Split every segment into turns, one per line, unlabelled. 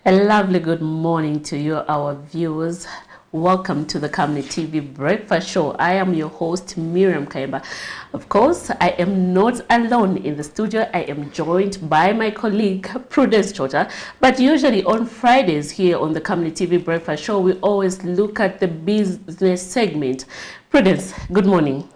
A lovely good morning to you, our viewers. Welcome to the Camnet TV Breakfast Show. I am your host, Miriam Kaimba. Of course, I am not alone in the studio. I am joined by my colleague, Prudence Chota. But usually on Fridays here on the Camnet TV Breakfast Show, we always look at the business segment. Prudence, good morning.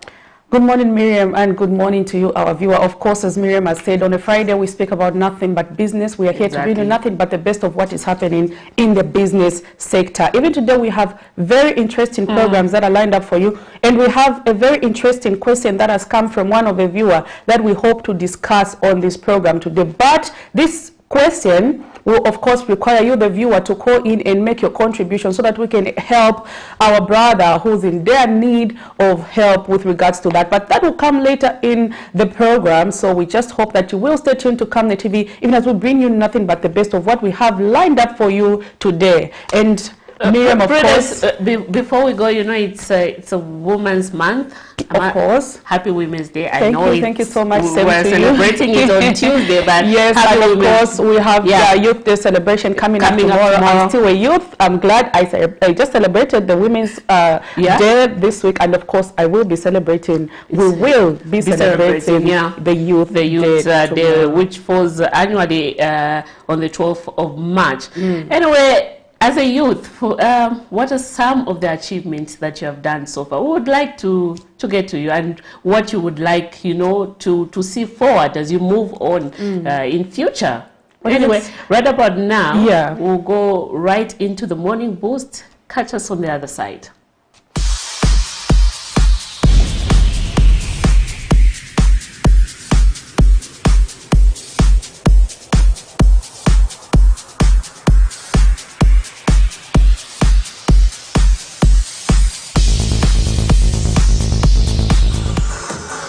Good morning, Miriam, and good morning to you, our viewer. Of course, as Miriam has said, on a Friday we speak about nothing but business. We are here to bring you nothing but the best of what is happening in the business sector. Even today we have very interesting programs that are lined up for you, and we have a very interesting question that has come from one of the viewers that we hope to discuss on this program today. But this question will of course require you, the viewer, to call in and make your contribution so that we can help our brother who's in their need of help with regards to that. But that will come later in the program, so we just hope that you will stay tuned to Camnet TV even as we bring you nothing but the best of what we have lined up for you today. And Miriam, of course,
before we go, you know, it's a Women's Month.
Of course.
Happy Women's Day. Thank
you so much.
We're celebrating it on Tuesday, but
yes, and of course we have the Youth Day celebration coming up tomorrow. I'm still a youth. I'm glad I just celebrated the Women's Day this week, and of course I will be celebrating. We will be celebrating the Youth Day,
which falls annually on the 12th of March. Anyway. As a youth, what are some of the achievements that you have done so far? We would like to get to you, and what you would like, you know, to see forward as you move on in future. Well, anyway, right about now, we'll go right into the morning boost. Catch us on the other side.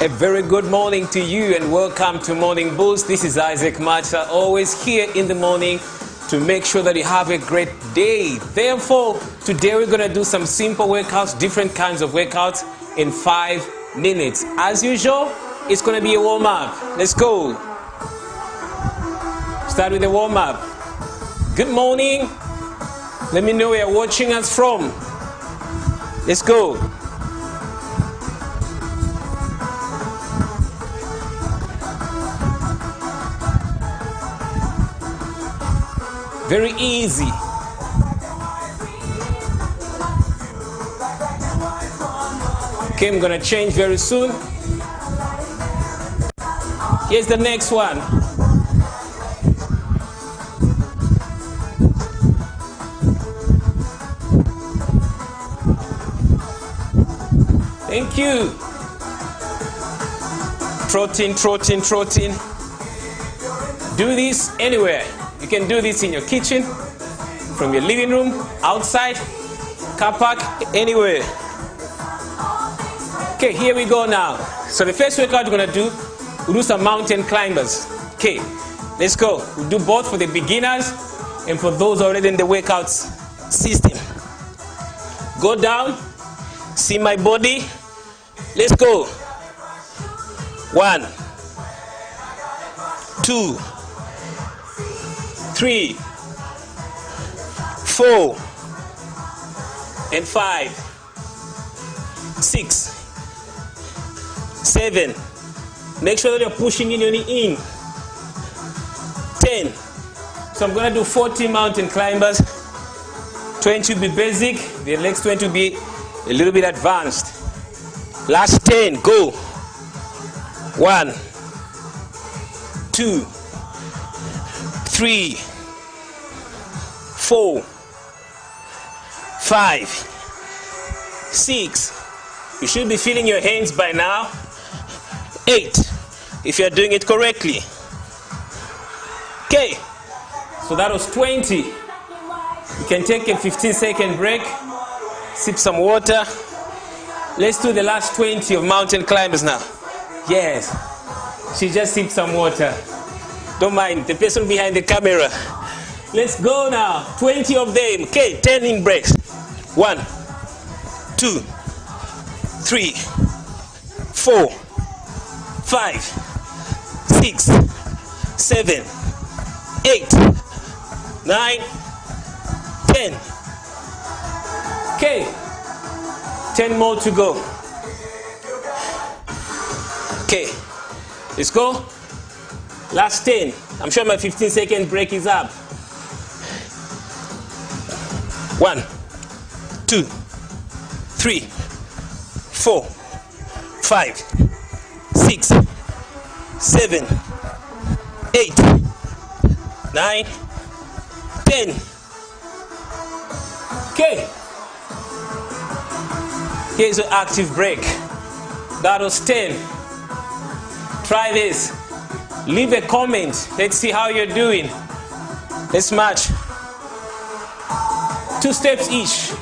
A very good morning to you and welcome to Morning Boost. This is Isaac Macha, always here in the morning to make sure that you have a great day. Therefore, today we're going to do some simple workouts, different kinds of workouts in 5 minutes. As usual, it's going to be a warm-up. Let's go. Start with the warm-up. Good morning. Let me know where you're watching us from. Let's go. Very easy. Okay, I'm gonna change very soon. Here's the next one. Thank you. Trotting, trotting, trotting. Do this anywhere. You can do this in your kitchen, from your living room, outside, car park, anywhere. Okay, here we go now. So the first workout we're gonna do, we'll do some mountain climbers. Okay, let's go. We'll do both for the beginners and for those already in the workout system. Go down, see my body. Let's go. 1, 2, 3, 4, and 5, 6, 7. Make sure that you're pushing in your knee in. 10. So I'm going to do 40 mountain climbers. 20 will be basic. The next 20 will be a little bit advanced. Last 10. Go. 1, 2, 3, 4, 5, 6. You should be feeling your hands by now. 8, if you're doing it correctly. Okay, so that was 20. You can take a 15-second break, sip some water. Let's do the last 20 of mountain climbers now. Yes, she just sipped some water. Don't mind, the person behind the camera. Let's go now. 20 of them. Okay, 10 in breaks. 1, 2, 3, 4, 5, 6, 7, 8, 9, 10. Okay, 10 more to go. Okay, let's go. Last 10. I'm sure my 15-second break is up. 1, 2, 3, 4, 5, 6, 7, 8, 9, 10. Okay. Here's your active break. That was 10. Try this. Leave a comment. Let's see how you're doing. Let's match. 2 steps each.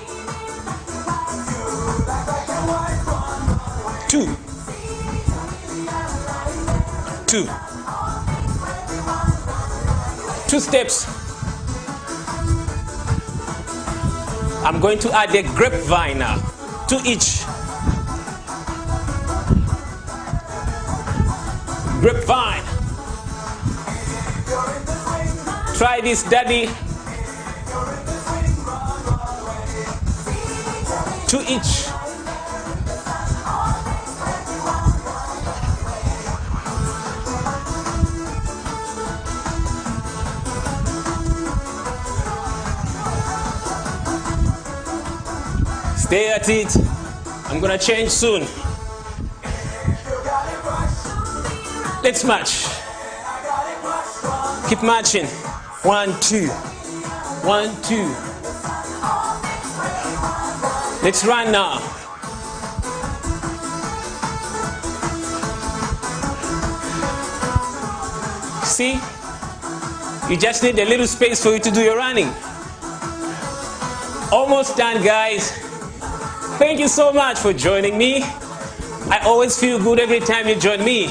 2. 2. 2 steps. I'm going to add a grapevine now. 2 each. Grapevine. Try this, daddy. 2 each. Stay at it. I'm gonna change soon. Let's match. Keep matching. 1, 2. 1, 2. Let's run now. See? You just need a little space for you to do your running. Almost done, guys. Thank you so much for joining me. I always feel good every time you join me.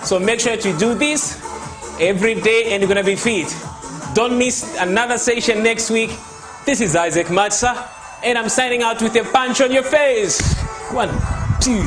So make sure to do this every day and you're gonna be fit. Don't miss another session next week. This is Isaac Matsa and I'm signing out with a punch on your face. 1, 2.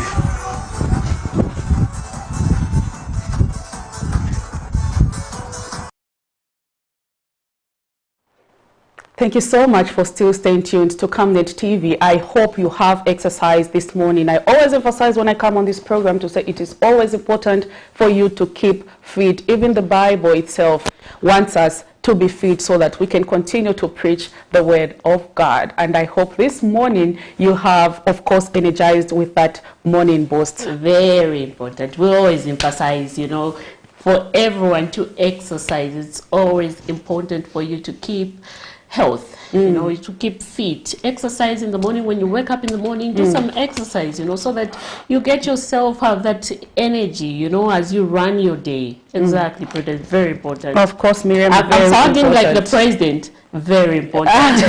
Thank you so much for still staying tuned to Camnet TV. I hope you have exercised this morning. I always emphasize when I come on this program to say it is always important for you to keep fit. Even the Bible itself wants us to be fit so that we can continue to preach the word of God. And I hope this morning you have, of course, energized with that morning boost.
Very important. We always emphasize, you know, for everyone to exercise. It's always important for you to keep health, you know, to keep fit. Exercise in the morning. When you wake up in the morning, do some exercise, you know, so that you get yourself have that energy, you know, as you run your day. Exactly, very important.
Of course, Miriam.
I'm sounding like the president. Very important.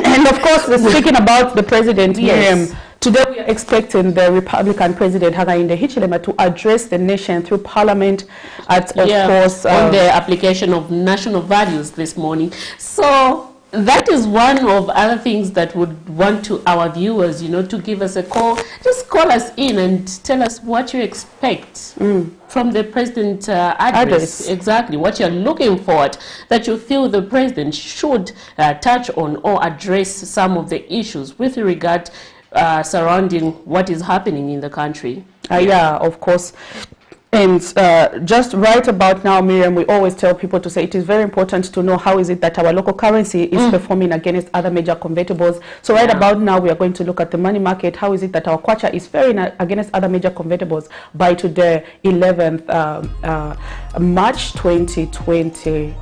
And of course, speaking about the president, Miriam, today we are expecting the Republican President Hakainde Hichilema to address the nation through Parliament at, of course,
on the application of national values this morning. So that is one of other things that would want to our viewers, you know, to give us a call. Just call us in and tell us what you expect from the president address. Exactly, what you're looking for, that you feel the president should touch on or address some of the issues with regard surrounding what is happening in the country.
Yeah, of course. And just right about now, Miriam, we always tell people to say it is very important to know how is it that our local currency is performing against other major convertibles. So right about now, we are going to look at the money market. How is it that our kwacha is faring against other major convertibles by today, 11th March 2022.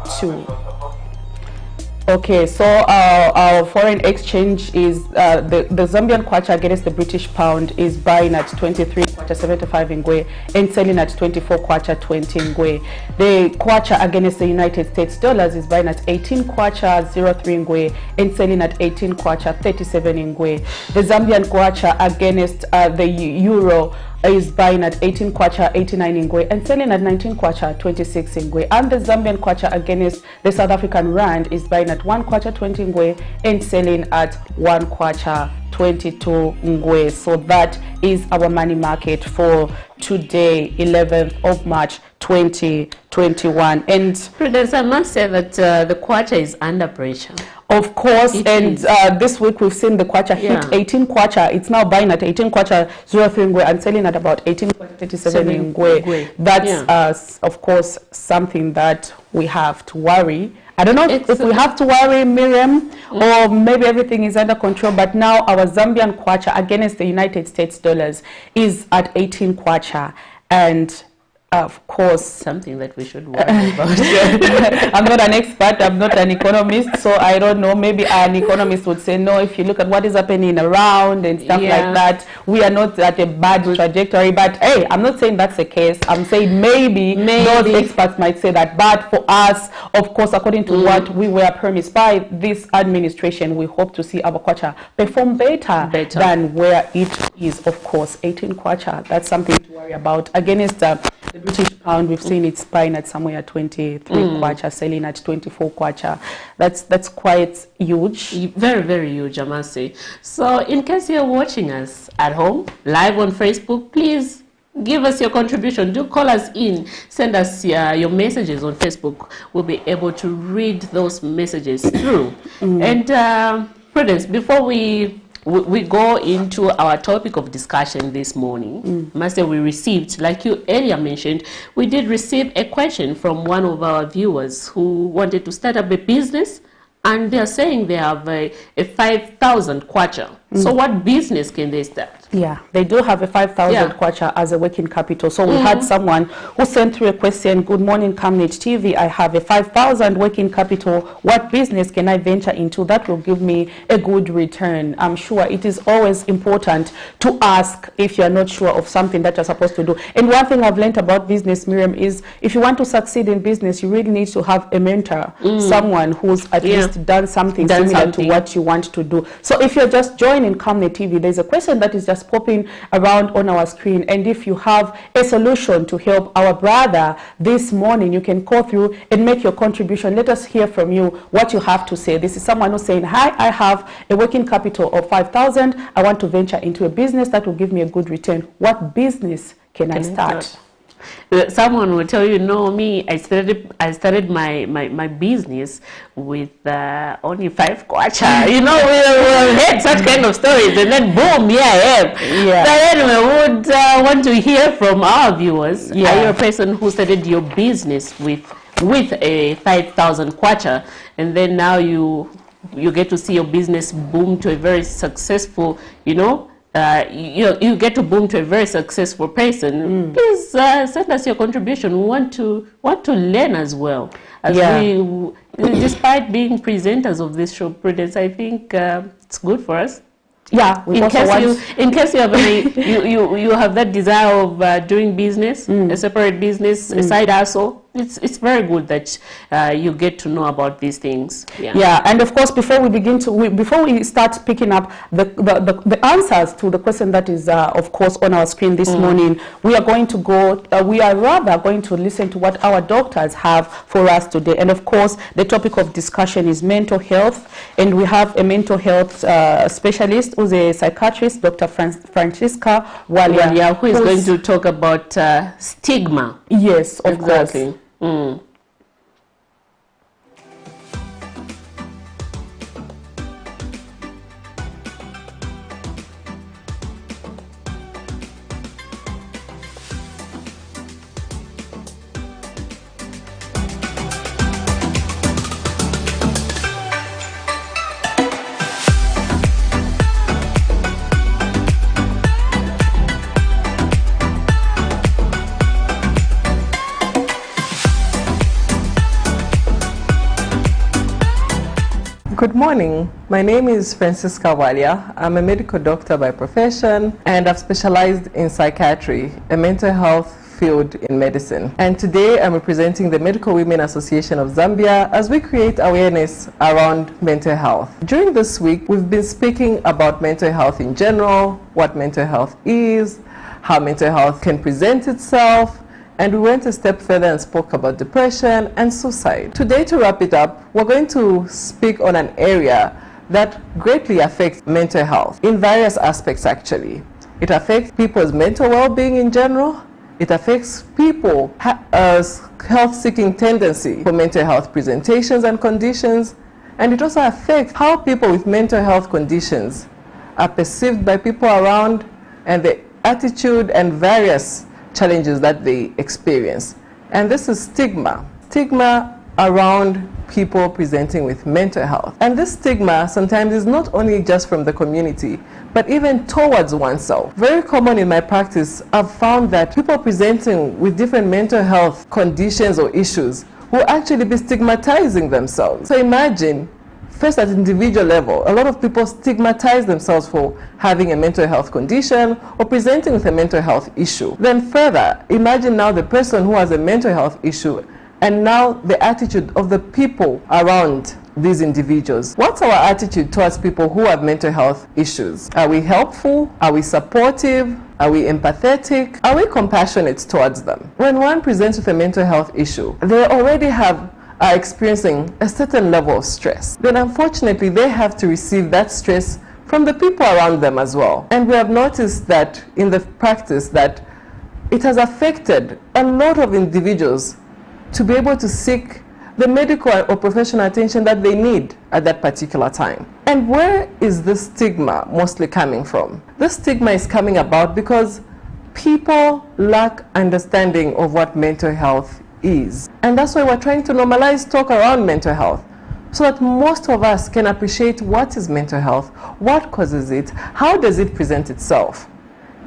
Okay, so our foreign exchange is the Zambian kwacha against the British pound is buying at 23 kwacha 75 ngwe and selling at 24 kwacha 20 ngwe. The kwacha against the United States dollars is buying at 18 kwacha 03 ngwe and selling at 18 kwacha 37 ngwe. The Zambian kwacha against the euro is buying at 18 kwacha 89 ingwe and selling at 19 kwacha 26 ingwe, and the Zambian kwacha against the South African rand is buying at 1 kwacha 20 ingwe and selling at 1 kwacha 22 ngwe. So that is our money market for today, 11th of March 2021. And
Prudence, I must say that the kwacha is under pressure.
Of course, this week we've seen the kwacha hit 18 kwacha. It's now buying at 18 kwacha 03 ngwe and selling at about 18 kwacha 37 ngwe. That's of course something that we have to worry. I don't know if we have to worry, Miriam, or maybe everything is under control, but now our Zambian kwacha against the United States dollars is at 18 kwacha, and of course
something that we should worry about.
I'm not an expert, I'm not an economist, so I don't know. Maybe an economist would say no, if you look at what is happening around and stuff like that, we are not at a bad trajectory. But hey, I'm not saying that's the case. I'm saying maybe those experts might say that, but for us, of course, according to what we were promised by this administration, we hope to see our kwacha perform better than where it is. Of course, 18 kwacha, that's something to worry about. Against the British pound, we've seen it's buying at somewhere 23 kwacha, selling at 24 kwacha. That's quite huge.
Very, very huge, I must say. So in case you're watching us at home, live on Facebook, please give us your contribution. Do call us in. Send us your messages on Facebook. We'll be able to read those messages through. And Prudence, before we go into our topic of discussion this morning, Master, we received, like you earlier mentioned, we did receive a question from one of our viewers who wanted to start up a business, and they're saying they have a 5,000 kwacha. So what business can they start?
Yeah, they do have a 5,000 kwacha as a working capital. So we had someone who sent through a question. Good morning, Camnet TV. I have a 5,000 working capital. What business can I venture into that will give me a good return? I'm sure it is always important to ask if you're not sure of something that you're supposed to do. And one thing I've learned about business, Miriam, is if you want to succeed in business, you really need to have a mentor, someone who's at least done something similar to what you want to do. So if you're just joining Camnet TV, there's a question that is just popping around on our screen, and if you have a solution to help our brother this morning, you can call through and make your contribution. Let us hear from you what you have to say. This is someone who's saying, hi, I have a working capital of 5,000. I want to venture into a business that will give me a good return. What business can I start?
Someone will tell you, no, me, I started my business with only 5 kwacha. You know, we've heard such kind of stories, and then boom, here I am. But anyway, we would want to hear from our viewers. Are you a person who started your business with a 5,000 kwacha, and then now you get to see your business boom to a very successful, you get to boom to a very successful person. Please send us your contribution. We want to learn as well. As we, despite being presenters of this show, Prudence, I think it's good for us. Yeah, in case you have you have that desire of doing business, a separate business, a side hustle. It's very good that you get to know about these things.
Yeah, and of course, before we start picking up the answers to the question that is of course on our screen this morning, we are going to we are rather going to listen to what our doctors have for us today. And of course, the topic of discussion is mental health, and we have a mental health specialist who's a psychiatrist, Dr. Francisca Walia,
who is going to talk about stigma.
Yes, of course.
Good morning. My name is Francisca Walia. I'm a medical doctor by profession, and I've specialized in psychiatry, a mental health field in medicine. And today I'm representing the Medical Women Association of Zambia as we create awareness around mental health. During this week, we've been speaking about mental health in general, what mental health is, how mental health can present itself, and we went a step further and spoke about depression and suicide. Today, to wrap it up, we're going to speak on an area that greatly affects mental health in various aspects actually. It affects people's mental well-being in general. It affects people's health-seeking tendency for mental health presentations and conditions. And it also affects how people with mental health conditions are perceived by people around and the attitude and various challenges that they experience. And this is stigma. Stigma around people presenting with mental health. And this stigma sometimes is not only just from the community, but even towards oneself. Very common in my practice, I've found that people presenting with different mental health conditions or issues will actually be stigmatizing themselves. So imagine, first at individual level, a lot of people stigmatize themselves for having a mental health condition or presenting with a mental health issue. Then further, imagine now the person who has a mental health issue and now the attitude of the people around these individuals. What's our attitude towards people who have mental health issues? Are we helpful? Are we supportive? Are we empathetic? Are we compassionate towards them? When one presents with a mental health issue, they already are experiencing a certain level of stress. Then unfortunately, they have to receive that stress from the people around them as well. And we have noticed that in the practice that it has affected a lot of individuals to be able to seek the medical or professional attention that they need at that particular time. And where is this stigma mostly coming from? This stigma is coming about because people lack understanding of what mental health is. And that's why we're trying to normalize talk around mental health, so that most of us can appreciate what is mental health, what causes it, how does it present itself,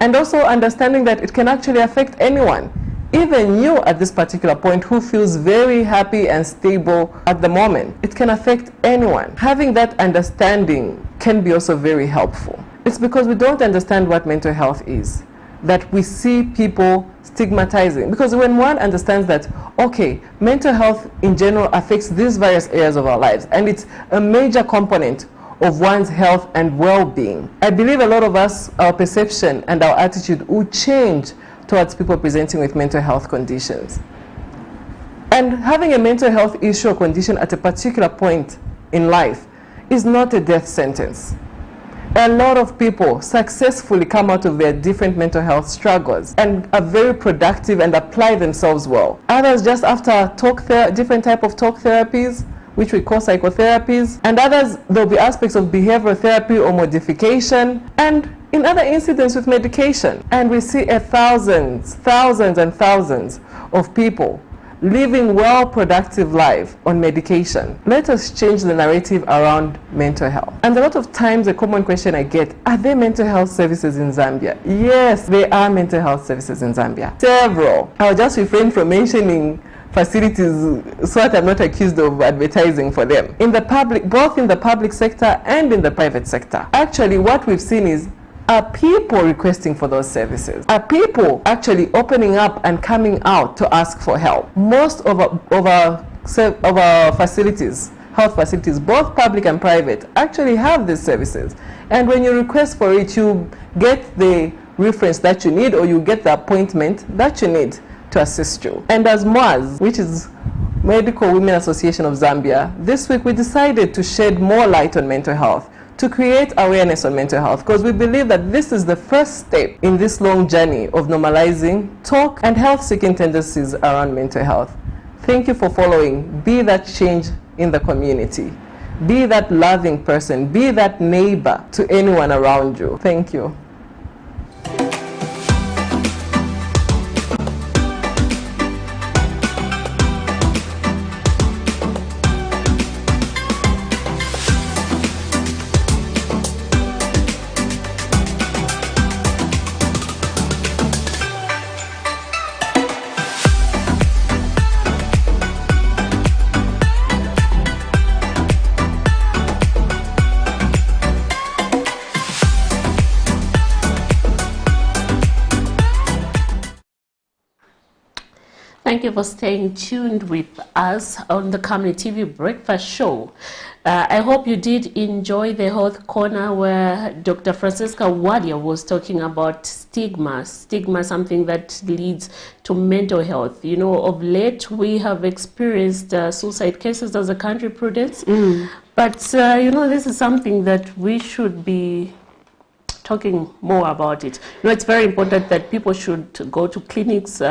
and also understanding that it can actually affect anyone. Even you at this particular point who feels very happy and stable at the moment, it can affect anyone. Having that understanding can be also very helpful. It's because we don't understand what mental health is that we see people stigmatizing. Because when one understands that, okay, mental health in general affects these various areas of our lives, and it's a major component of one's health and well-being, I believe a lot of us, our perception and our attitude will change towards people presenting with mental health conditions. And having a mental health issue or condition at a particular point in life is not a death sentence. A lot of people successfully come out of their different mental health struggles and are very productive and apply themselves well. Others just after different type of talk therapies, which we call psychotherapies, and others there'll be aspects of behavioral therapy or modification, and in other incidents with medication. And we see thousands and thousands of people living well productive life on medication. Let us change the narrative around mental health. And a lot of times a common question I get, are there mental health services in Zambia? Yes, there are mental health services in Zambia. Several. I'll just refrain from mentioning facilities so that I'm not accused of advertising for them. In the public, both in the public sector and in the private sector. Actually, what we've seen is, are people requesting for those services? Are people actually opening up and coming out to ask for help? Most of our facilities, health facilities, both public and private, actually have these services. And when you request for it, you get the reference that you need, or you get the appointment that you need to assist you. And as MWAS, which is Medical Women Association of Zambia, this week we decided to shed more light on mental health, to create awareness on mental health, because we believe that this is the first step in this long journey of normalizing talk and health-seeking tendencies around mental health. Thank you for following. Be that change in the community. Be that loving person. Be that neighbor to anyone around you. Thank you.
Thank you for staying tuned with us on the Camnet TV Breakfast Show. I hope you did enjoy the Health Corner where Dr. Francisca Wadia was talking about stigma. Stigma, something that leads to mental health. You know, of late we have experienced suicide cases as a country, Prudence. But, you know, this is something that we should be talking more about it. You know, it's very important that people should go to clinics,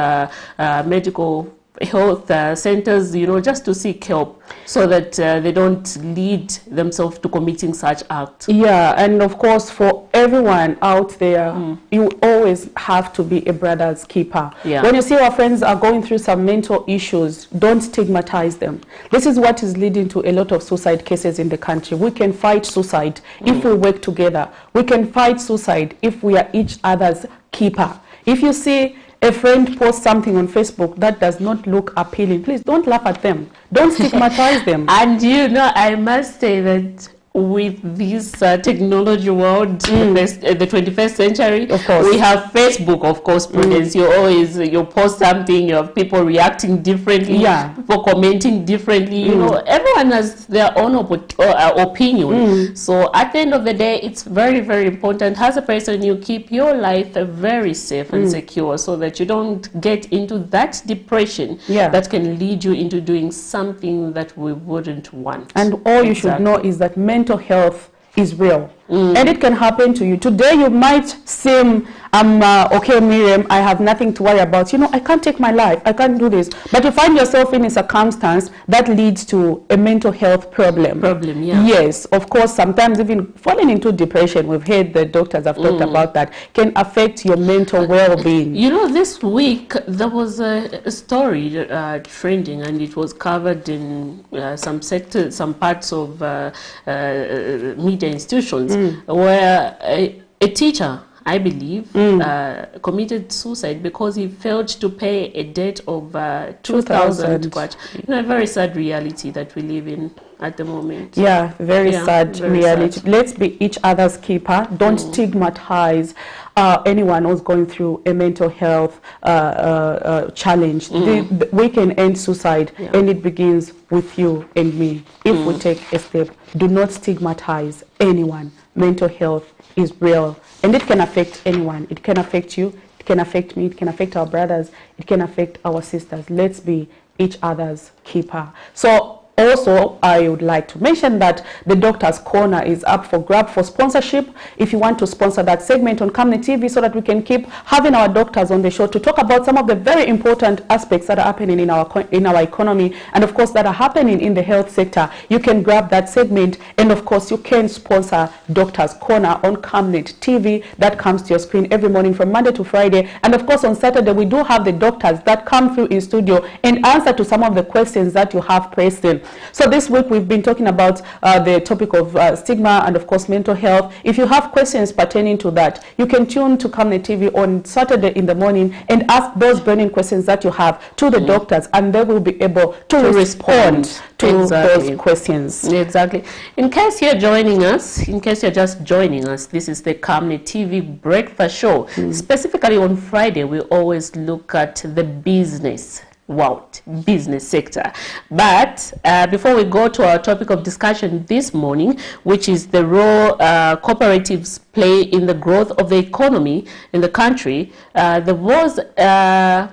medical health centers, you know, just to seek help so that they don't lead themselves to committing such acts.
Yeah, and of course, for everyone out there, you always have to be a brother's keeper.
Yeah.
When you see our friends are going through some mental issues, don't stigmatize them. This is what is leading to a lot of suicide cases in the country. We can fight suicide if we work together. We can fight suicide if we are each other's keeper. If you see a friend posts something on Facebook that does not look appealing, please don't laugh at them. Don't stigmatize them.
And you know, I must say that with this technology world, the 21st century,
of course,
we have Facebook, of course, Prudence. You post something, you have people reacting differently, people commenting differently. You know, everyone has their own opinion. So at the end of the day, it's very, very important as a person you keep your life very safe and secure, so that you don't get into that depression that can lead you into doing something that we wouldn't want.
And all you should know is that mental health is real, and it can happen to you. Today you might seem, okay, Miriam, I have nothing to worry about. You know, I can't take my life, I can't do this. But you find yourself in a circumstance that leads to a mental health problem. Yes, of course, sometimes even falling into depression, we've heard the doctors have talked about that, can affect your mental well-being.
You know, this week there was a story trending, and it was covered in some sectors, some parts of media institutions, where a teacher, I believe, committed suicide because he failed to pay a debt of 2,000 kwacha. You know, a very sad reality that we live in at the moment.
Yeah, very sad reality. Let's be each other's keeper. Don't stigmatize anyone who's going through a mental health challenge. We can end suicide, and it begins with you and me. If we take a step, do not stigmatize anyone. Mental health is real, and it can affect anyone. It can affect you, it can affect me, it can affect our brothers, it can affect our sisters. Let's be each other's keeper. So also, I would like to mention that the Doctor's Corner is up for grab for sponsorship. If you want to sponsor that segment on Camnet TV so that we can keep having our doctors on the show to talk about some of the very important aspects that are happening in our economy, and of course that are happening in the health sector, you can grab that segment, and of course you can sponsor Doctor's Corner on Camnet TV. That comes to your screen every morning from Monday to Friday, and of course on Saturday we do have the doctors that come through in studio and answer to some of the questions that you have placed in. So this week we've been talking about the topic of stigma and of course mental health. If you have questions pertaining to that, you can tune to Camnet TV on Saturday in the morning and ask those burning questions that you have to the doctors, and they will be able to respond to those questions.
Exactly. In case you're joining us, in case you're just joining us, this is the Camnet TV Breakfast Show. Specifically on Friday, we always look at the business sector. But before we go to our topic of discussion this morning, which is the role cooperatives play in the growth of the economy in the country, there was a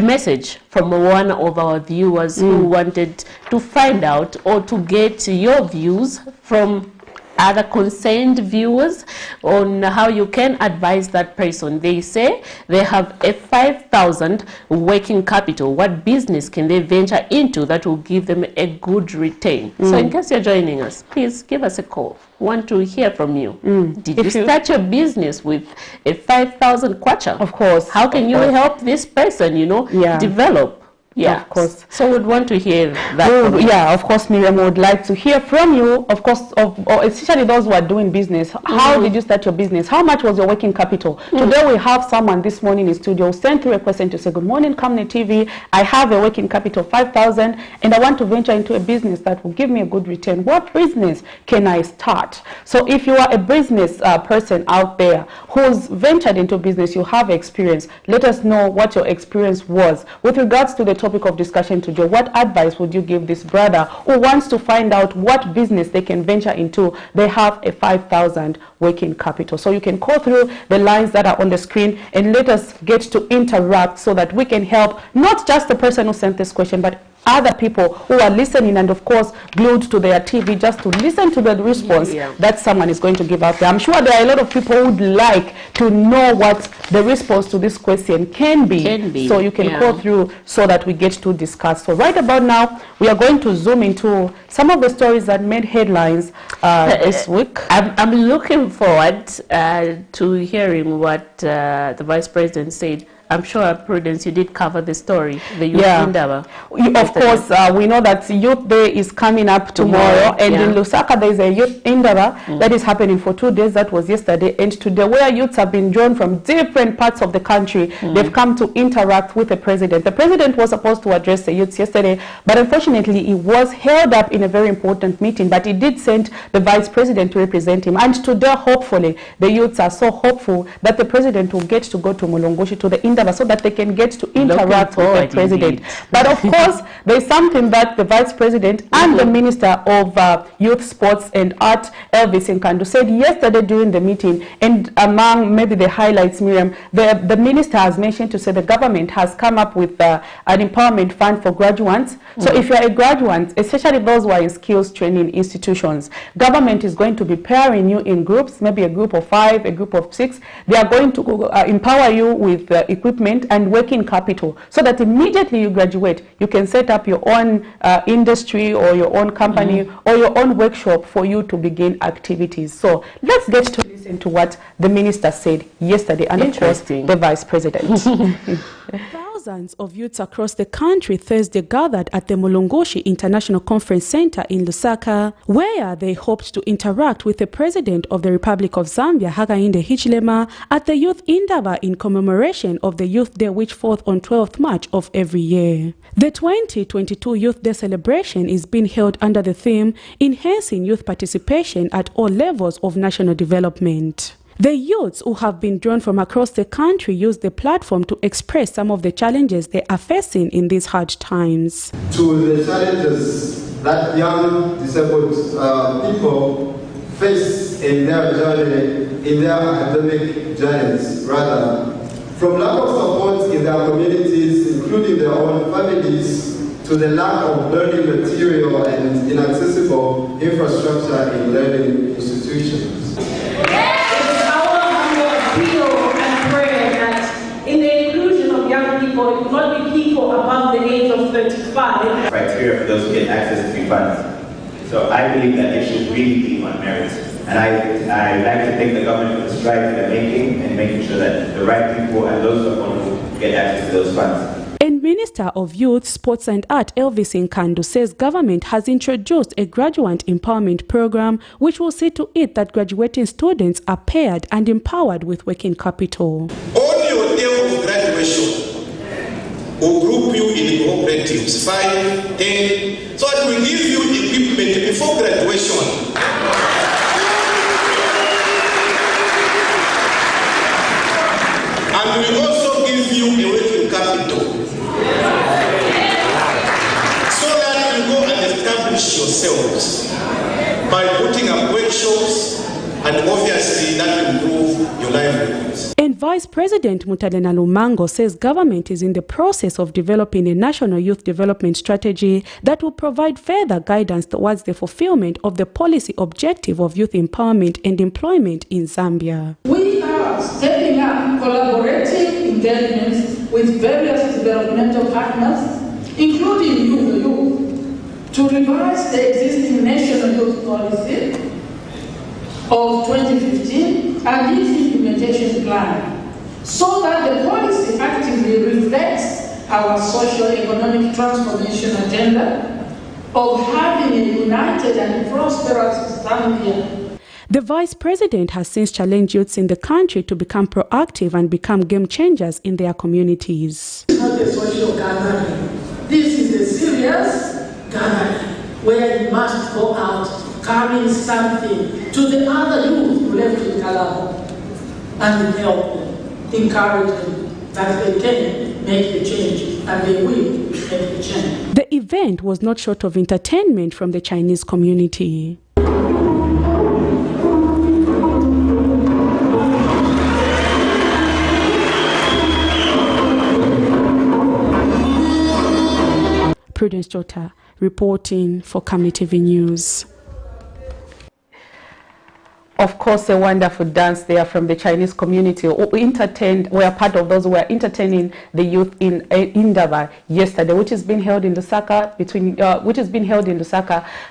message from one of our viewers who wanted to find out or to get your views from other concerned viewers on how you can advise that person. They say they have a 5,000 working capital. What business can they venture into that will give them a good return? So in case you're joining us, please give us a call. Want to hear from you. Did you start your business with a 5,000 kwacha?
Of course.
How can you help this person, you know, develop? Yeah,
of course.
So we'd want to hear that.
Yeah, of course, Miriam, would like to hear from you, of course, or especially those who are doing business. How did you start your business? How much was your working capital? Today we have someone this morning in studio sent through a question to say, good morning, Camnet TV. I have a working capital of 5,000 and I want to venture into a business that will give me a good return. What business can I start? So if you are a business person out there who's ventured into business, you have experience, let us know what your experience was with regards to the topic of discussion today. What advice would you give this brother who wants to find out what business they can venture into? They have a 5,000 working capital. So you can call through the lines that are on the screen and let us get to interact so that we can help not just the person who sent this question, but other people who are listening and of course glued to their TV just to listen to the response that someone is going to give out there. I'm sure there are a lot of people who would like to know what the response to this question can be. So you can call through so that we get to discuss. So right about now, we are going to zoom into some of the stories that made headlines this week.
I'm looking forward to hearing what the Vice President said. I'm sure, Prudence, you did cover the story, the Youth Indaba.
Of course, we know that Youth Day is coming up tomorrow, and in Lusaka there is a Youth Indaba that is happening for 2 days. That was yesterday, and today, where youths have been drawn from different parts of the country, they've come to interact with the president. The president was supposed to address the youths yesterday, but unfortunately, he was held up in a very important meeting, but he did send the vice president to represent him. And today, hopefully, the youths are so hopeful that the president will get to go to Mulongoshi, to the Indaba, so that they can get to interact with the president. But of course, there's something that the vice president and the minister of youth, sports and art, Elvis Nkandu, said yesterday during the meeting. And among maybe the highlights, Miriam, the minister has mentioned to say the government has come up with an empowerment fund for graduates. So if you're a graduate, especially those who are in skills training institutions, government is going to be pairing you in groups, maybe a group of 5, a group of 6. They are going to empower you with equipment and working capital, so that immediately you graduate, you can set up your own industry or your own company or your own workshop for you to begin activities. So let's get to listen to what the minister said yesterday, and of course the vice president.
Thousands of youths across the country Thursday gathered at the Mulongoshi International Conference Center in Lusaka, where they hoped to interact with the President of the Republic of Zambia, Hakainde Hichilema, at the Youth Indaba in commemoration of the Youth Day, which falls on 12th March of every year. The 2022 Youth Day celebration is being held under the theme Enhancing Youth Participation at All Levels of National Development. The youths who have been drawn from across the country use the platform to express some of the challenges they are facing in these hard times.
To the challenges that young disabled people face in their journey, in their academic journeys, rather, from lack of support in their communities, including their own families, to the lack of learning material and inaccessible infrastructure in learning institutions.
It will not be people above the age of 35.
Criteria for those who get access to free funds. So I believe that it should really be on merit. And I like to thank the government for the strides they're making and making sure that the right people and those who are vulnerable get access to those funds.
And Minister of Youth, Sports and Art Elvis Nkandu says government has introduced a graduate empowerment program which will see to it that graduating students are paired and empowered with working capital.
On your day of graduation, we'll group you in cooperatives, 5, 10, so that we give you equipment before graduation. And we also give you a working capital, so that you go and establish yourselves by putting up workshops, and obviously that will improve your livelihoods.
And Vice President Mutalena Lumango says government is in the process of developing a national youth development strategy that will provide further guidance towards the fulfillment of the policy objective of youth empowerment and employment in Zambia.
We are stepping up collaborative engagement with various developmental partners, including youth, to revise the existing national youth policy of 2015 and its implementation plan, so that the policy actively reflects our socio-economic transformation agenda of having a united and prosperous Zambia.
The Vice President has since challenged youths in the country to become proactive and become game changers in their communities.
It's not a social gathering. This is a serious gathering where you must go out carrying something to the other youth who left in Kalabo and help them, encourage them that they can make the change, and they will make the change.
The event was not short of entertainment from the Chinese community. Prudence Jota reporting for Camnet TV News.
Of course, a wonderful dance there from the Chinese community who were part of those who were entertaining the youth in Indaba yesterday, which has been held in Lusaka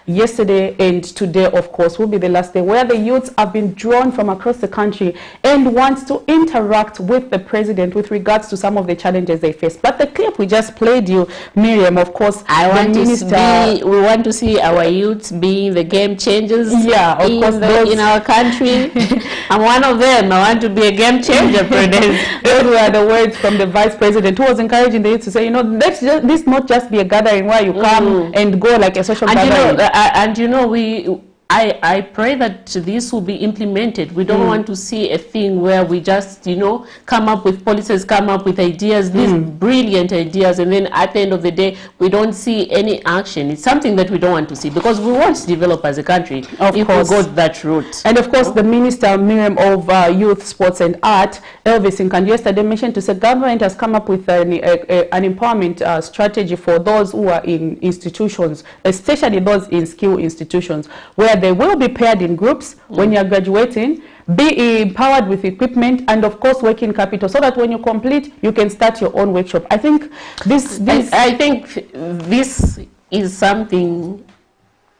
yesterday, and today, of course, will be the last day, where the youths have been drawn from across the country and wants to interact with the president with regards to some of the challenges they face. But the clip we just played you, Miriam, of course,
we want to see our youths being the game changers.
Yeah, of course,
in our country. I'm one of them. I want to be a game changer, Prudence.
Those were the words from the vice president, who was encouraging the youth to say, you know, this not just be a gathering where you come and go like a social gathering.
I pray that this will be implemented. We don't want to see a thing where we just, you know, come up with policies, come up with ideas, these brilliant ideas, and then at the end of the day, we don't see any action. It's something that we don't want to see, because we want to develop as a country if we go that route.
And of course, the Minister, Miriam, of Youth, Sports and Art, Elvis Nkandi, yesterday mentioned to say government has come up with an empowerment strategy for those who are in institutions, especially those in skill institutions, where they will be paired in groups when you're graduating, be empowered with equipment, and of course working capital, so that when you complete, you can start your own workshop. I think this
is something,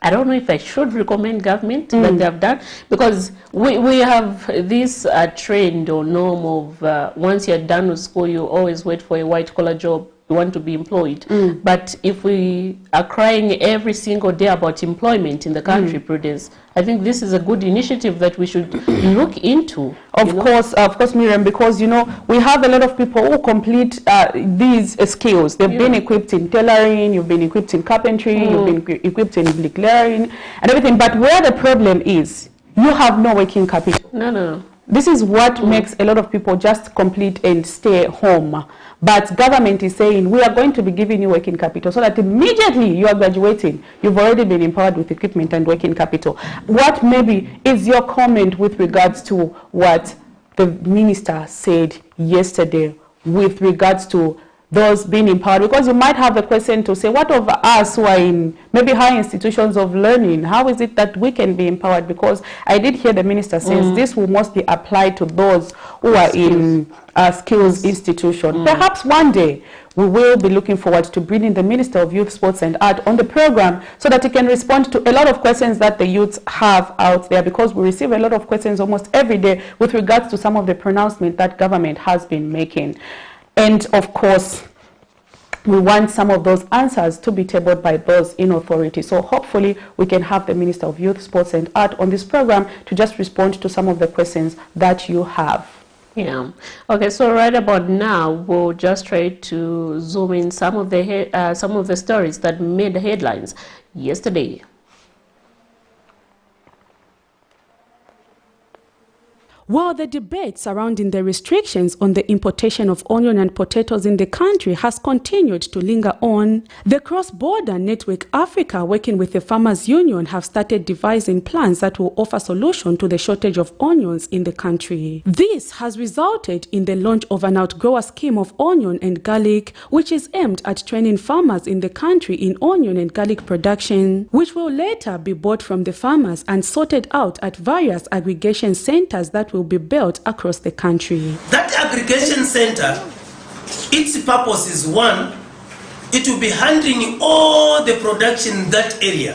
I don't know if I should recommend government that they have done, because we have this trend or norm of once you're done with school, you always wait for a white-collar job. You want to be employed. But if we are crying every single day about employment in the country, Prudence, I think this is a good initiative that we should look into.
Of course, Miriam, because, you know, we have a lot of people who complete these skills. They've been equipped in tailoring, you've been equipped in carpentry, you've been equipped in bricklaying and everything. But where the problem is, you have no working capital.
No.
This is what makes a lot of people just complete and stay home. But government is saying, we are going to be giving you working capital, so that immediately you are graduating, you've already been empowered with equipment and working capital. What maybe is your comment with regards to what the minister said yesterday with regards to those being empowered? Because you might have a question to say, what of us who are in maybe high institutions of learning, how is it that we can be empowered? Because I did hear the minister says this will mostly apply to those who are in skills institution. Perhaps one day we will be looking forward to bringing the Minister of Youth, Sports and Art on the program, so that he can respond to a lot of questions that the youths have out there, because we receive a lot of questions almost every day with regards to some of the pronouncements that government has been making. And of course, we want some of those answers to be tabled by those in authority. So hopefully we can have the Minister of Youth, Sports and Art on this program to just respond to some of the questions that you have.
Yeah. Okay, so right about now, we'll just try to zoom in some of the stories that made the headlines yesterday.
While the debate surrounding the restrictions on the importation of onion and potatoes in the country has continued to linger on, the cross-border network Africa, working with the Farmers Union, have started devising plans that will offer solution to the shortage of onions in the country. This has resulted in the launch of an outgrower scheme of onion and garlic, which is aimed at training farmers in the country in onion and garlic production, which will later be bought from the farmers and sorted out at various aggregation centers that will be built across the country.
That aggregation center, its purpose is, one, it will be handling all the production in that area.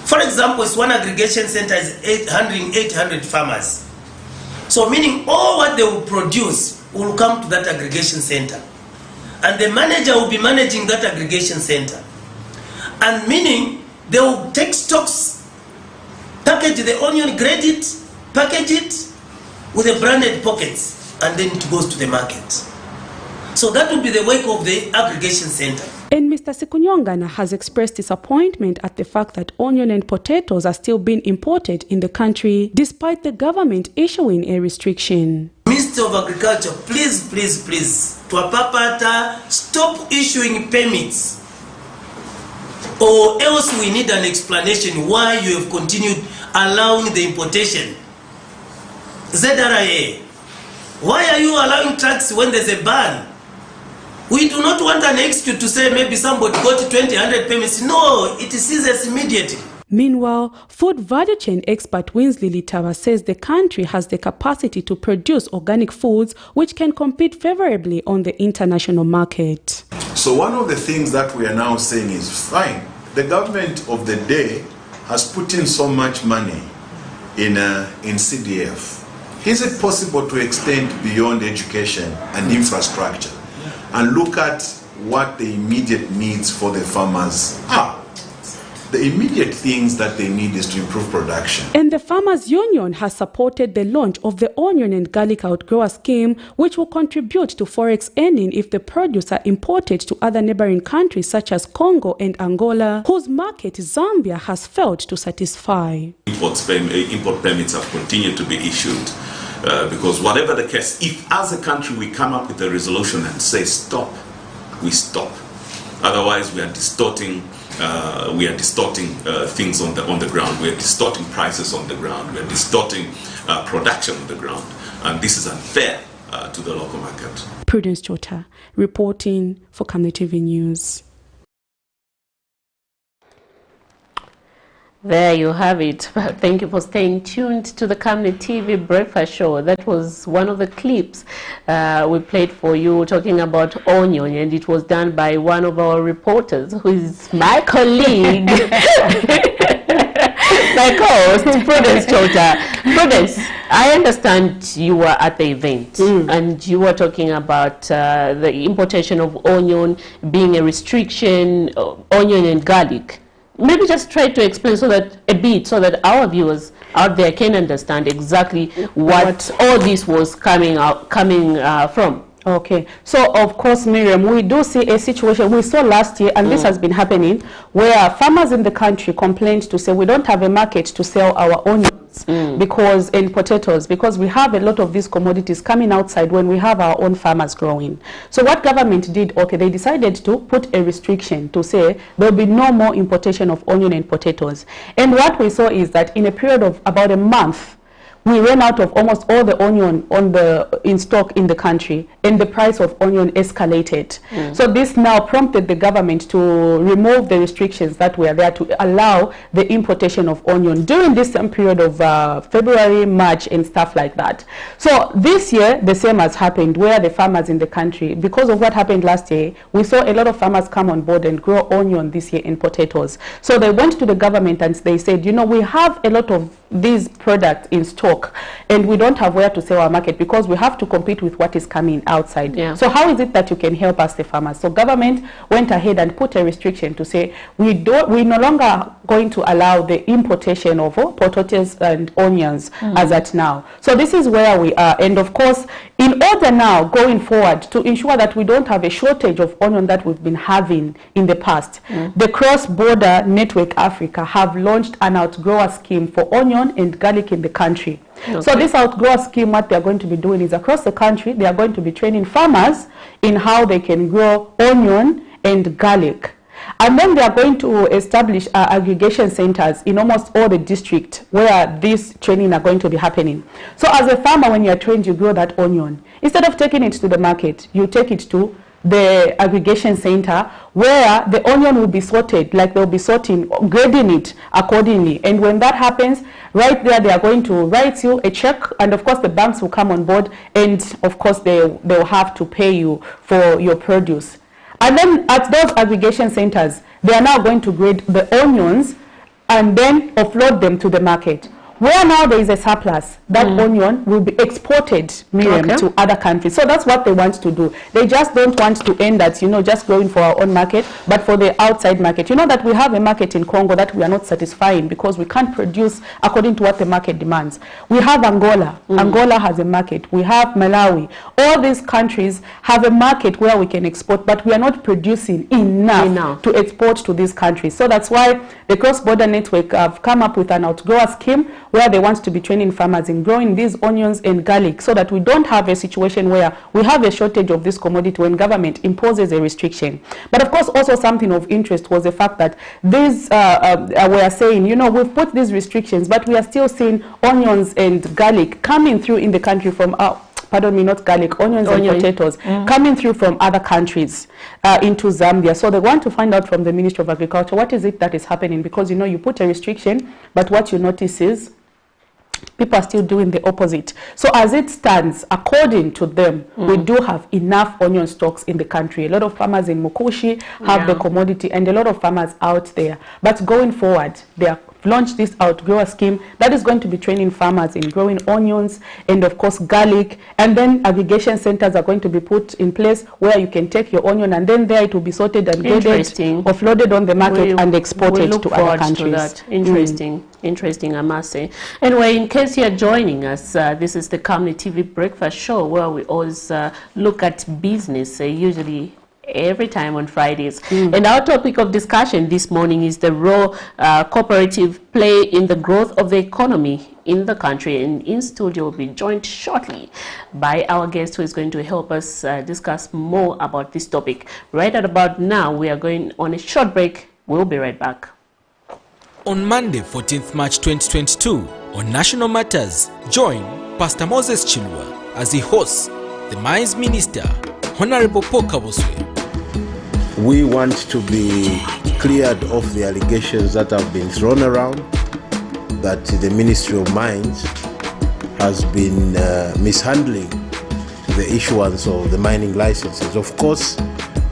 For example, one aggregation center is handling 800 farmers. So meaning all what they will produce will come to that aggregation center. And the manager will be managing that aggregation center. And meaning they will take stocks, package the onion, grade it, package it with the branded pockets, and then it goes to the market. So that will be the work of the aggregation center.
And Mr. Sikunyongana has expressed disappointment at the fact that onion and potatoes are still being imported in the country, despite the government issuing a restriction.
Minister of Agriculture, please twapapata, stop issuing permits, or else we need an explanation why you have continued allowing the importation. ZRA, why are you allowing trucks when there's a ban? We do not want an excuse to say maybe somebody got 100 permits. No, it ceases immediately.
Meanwhile, food value chain expert Winsley Litawa says the country has the capacity to produce organic foods which can compete favorably on the international market.
So one of the things that we are now saying is, fine, the government of the day has put in so much money in CDF. Is it possible to extend beyond education and infrastructure and look at what the immediate needs for the farmers are? The immediate things that they need is to improve production.
And the Farmers Union has supported the launch of the onion and garlic outgrower scheme, which will contribute to forex earning if the produce are imported to other neighboring countries such as Congo and Angola, whose market Zambia has failed to satisfy. Import
permits have continued to be issued because whatever the case, if as a country we come up with a resolution and say stop, we stop. Otherwise we are distorting things on the ground. We are distorting prices on the ground. We are distorting production on the ground, and this is unfair to the local market.
Prudence Chota reporting for Camnet TV News.
There you have it. Thank you for staying tuned to the Camnet TV Breakfast Show. That was one of the clips we played for you talking about onion, and it was done by one of our reporters, who is my colleague, my co-host, Prudence Chota. Prudence, I understand you were at the event and you were talking about the importation of onion being a restriction, onion and garlic. Maybe just try to explain so that our viewers out there can understand exactly what all this was coming from.
Okay, so of course, Miriam, we do see a situation we saw last year, and this has been happening, where farmers in the country complained to say we don't have a market to sell our onions because in potatoes, because we have a lot of these commodities coming outside when we have our own farmers growing. So what government did, okay, they decided to put a restriction to say there will be no more importation of onion and potatoes. And what we saw is that in a period of about a month, we ran out of almost all the onion in stock in the country, and the price of onion escalated. So this now prompted the government to remove the restrictions that were there to allow the importation of onion during this period of February, March, and stuff like that. So this year, the same has happened, where the farmers in the country, because of what happened last year, we saw a lot of farmers come on board and grow onion this year in potatoes. So they went to the government and they said, you know, we have a lot of these products in stock and we don't have where to sell our market because we have to compete with what is coming outside. So how is it that you can help us, the farmers? So government went ahead and put a restriction to say we no longer going to allow the importation of potatoes and onions as at now. So this is where we are, and of course, in order now going forward to ensure that we don't have a shortage of onion that we've been having in the past, the Cross-Border Network Africa have launched an outgrower scheme for onion and garlic in the country. So this outgrower scheme, what they're going to be doing is across the country, they are going to be training farmers in how they can grow onion and garlic. And then they are going to establish aggregation centers in almost all the districts where this training are going to be happening. So as a farmer, when you are trained, you grow that onion. Instead of taking it to the market, you take it to the aggregation center where the onion will be sorted, like they'll be sorting, grading it accordingly. And when that happens, right there, they are going to write you a check, and of course the banks will come on board, and of course they'll have to pay you for your produce. And then at those aggregation centers, they are now going to grade the onions and then offload them to the market. Where now there is a surplus, that onion will be exported, Miriam, to other countries. So that's what they want to do. They just don't want to end at, you know, just growing for our own market, but for the outside market. You know that we have a market in Congo that we are not satisfying because we can't produce according to what the market demands. We have Angola. Angola has a market. We have Malawi. All these countries have a market where we can export, but we are not producing enough to export to these countries. So that's why the Cross-Border Network have come up with an outgrower scheme where they want to be training farmers in growing these onions and garlic so that we don't have a situation where we have a shortage of this commodity when government imposes a restriction. But of course, also something of interest was the fact that these we are saying, you know, we've put these restrictions, but we are still seeing onions and garlic coming through in the country from pardon me, not garlic, onions and potatoes coming through from other countries into Zambia. So they want to find out from the Ministry of Agriculture, what is it that is happening? Because, you know, you put a restriction, but what you notice is people are still doing the opposite. So as it stands, according to them, we do have enough onion stocks in the country. A lot of farmers in Mukushi have the commodity, and a lot of farmers out there. But going forward, they are launched this outgrower scheme that is going to be training farmers in growing onions and of course garlic, and then aggregation centers are going to be put in place where you can take your onion and then there it will be sorted and graded, offloaded on the market and exported to other countries.
To that. Interesting, I must say. Anyway, in case you're joining us, this is the Camnet TV Breakfast Show where we always look at business, usually every time on Fridays. And our topic of discussion this morning is the role cooperative play in the growth of the economy in the country. And in studio will be joined shortly by our guest who is going to help us discuss more about this topic. Right at about now, we are going on a short break. We'll be right back.
On Monday, 14th March 2022, on National Matters, join Pastor Moses Chilwa as he hosts the Mines Minister, Honorable Paul Kabuswe.
We want to be cleared of the allegations that have been thrown around that the Ministry of Mines has been mishandling the issuance of the mining licenses. Of course,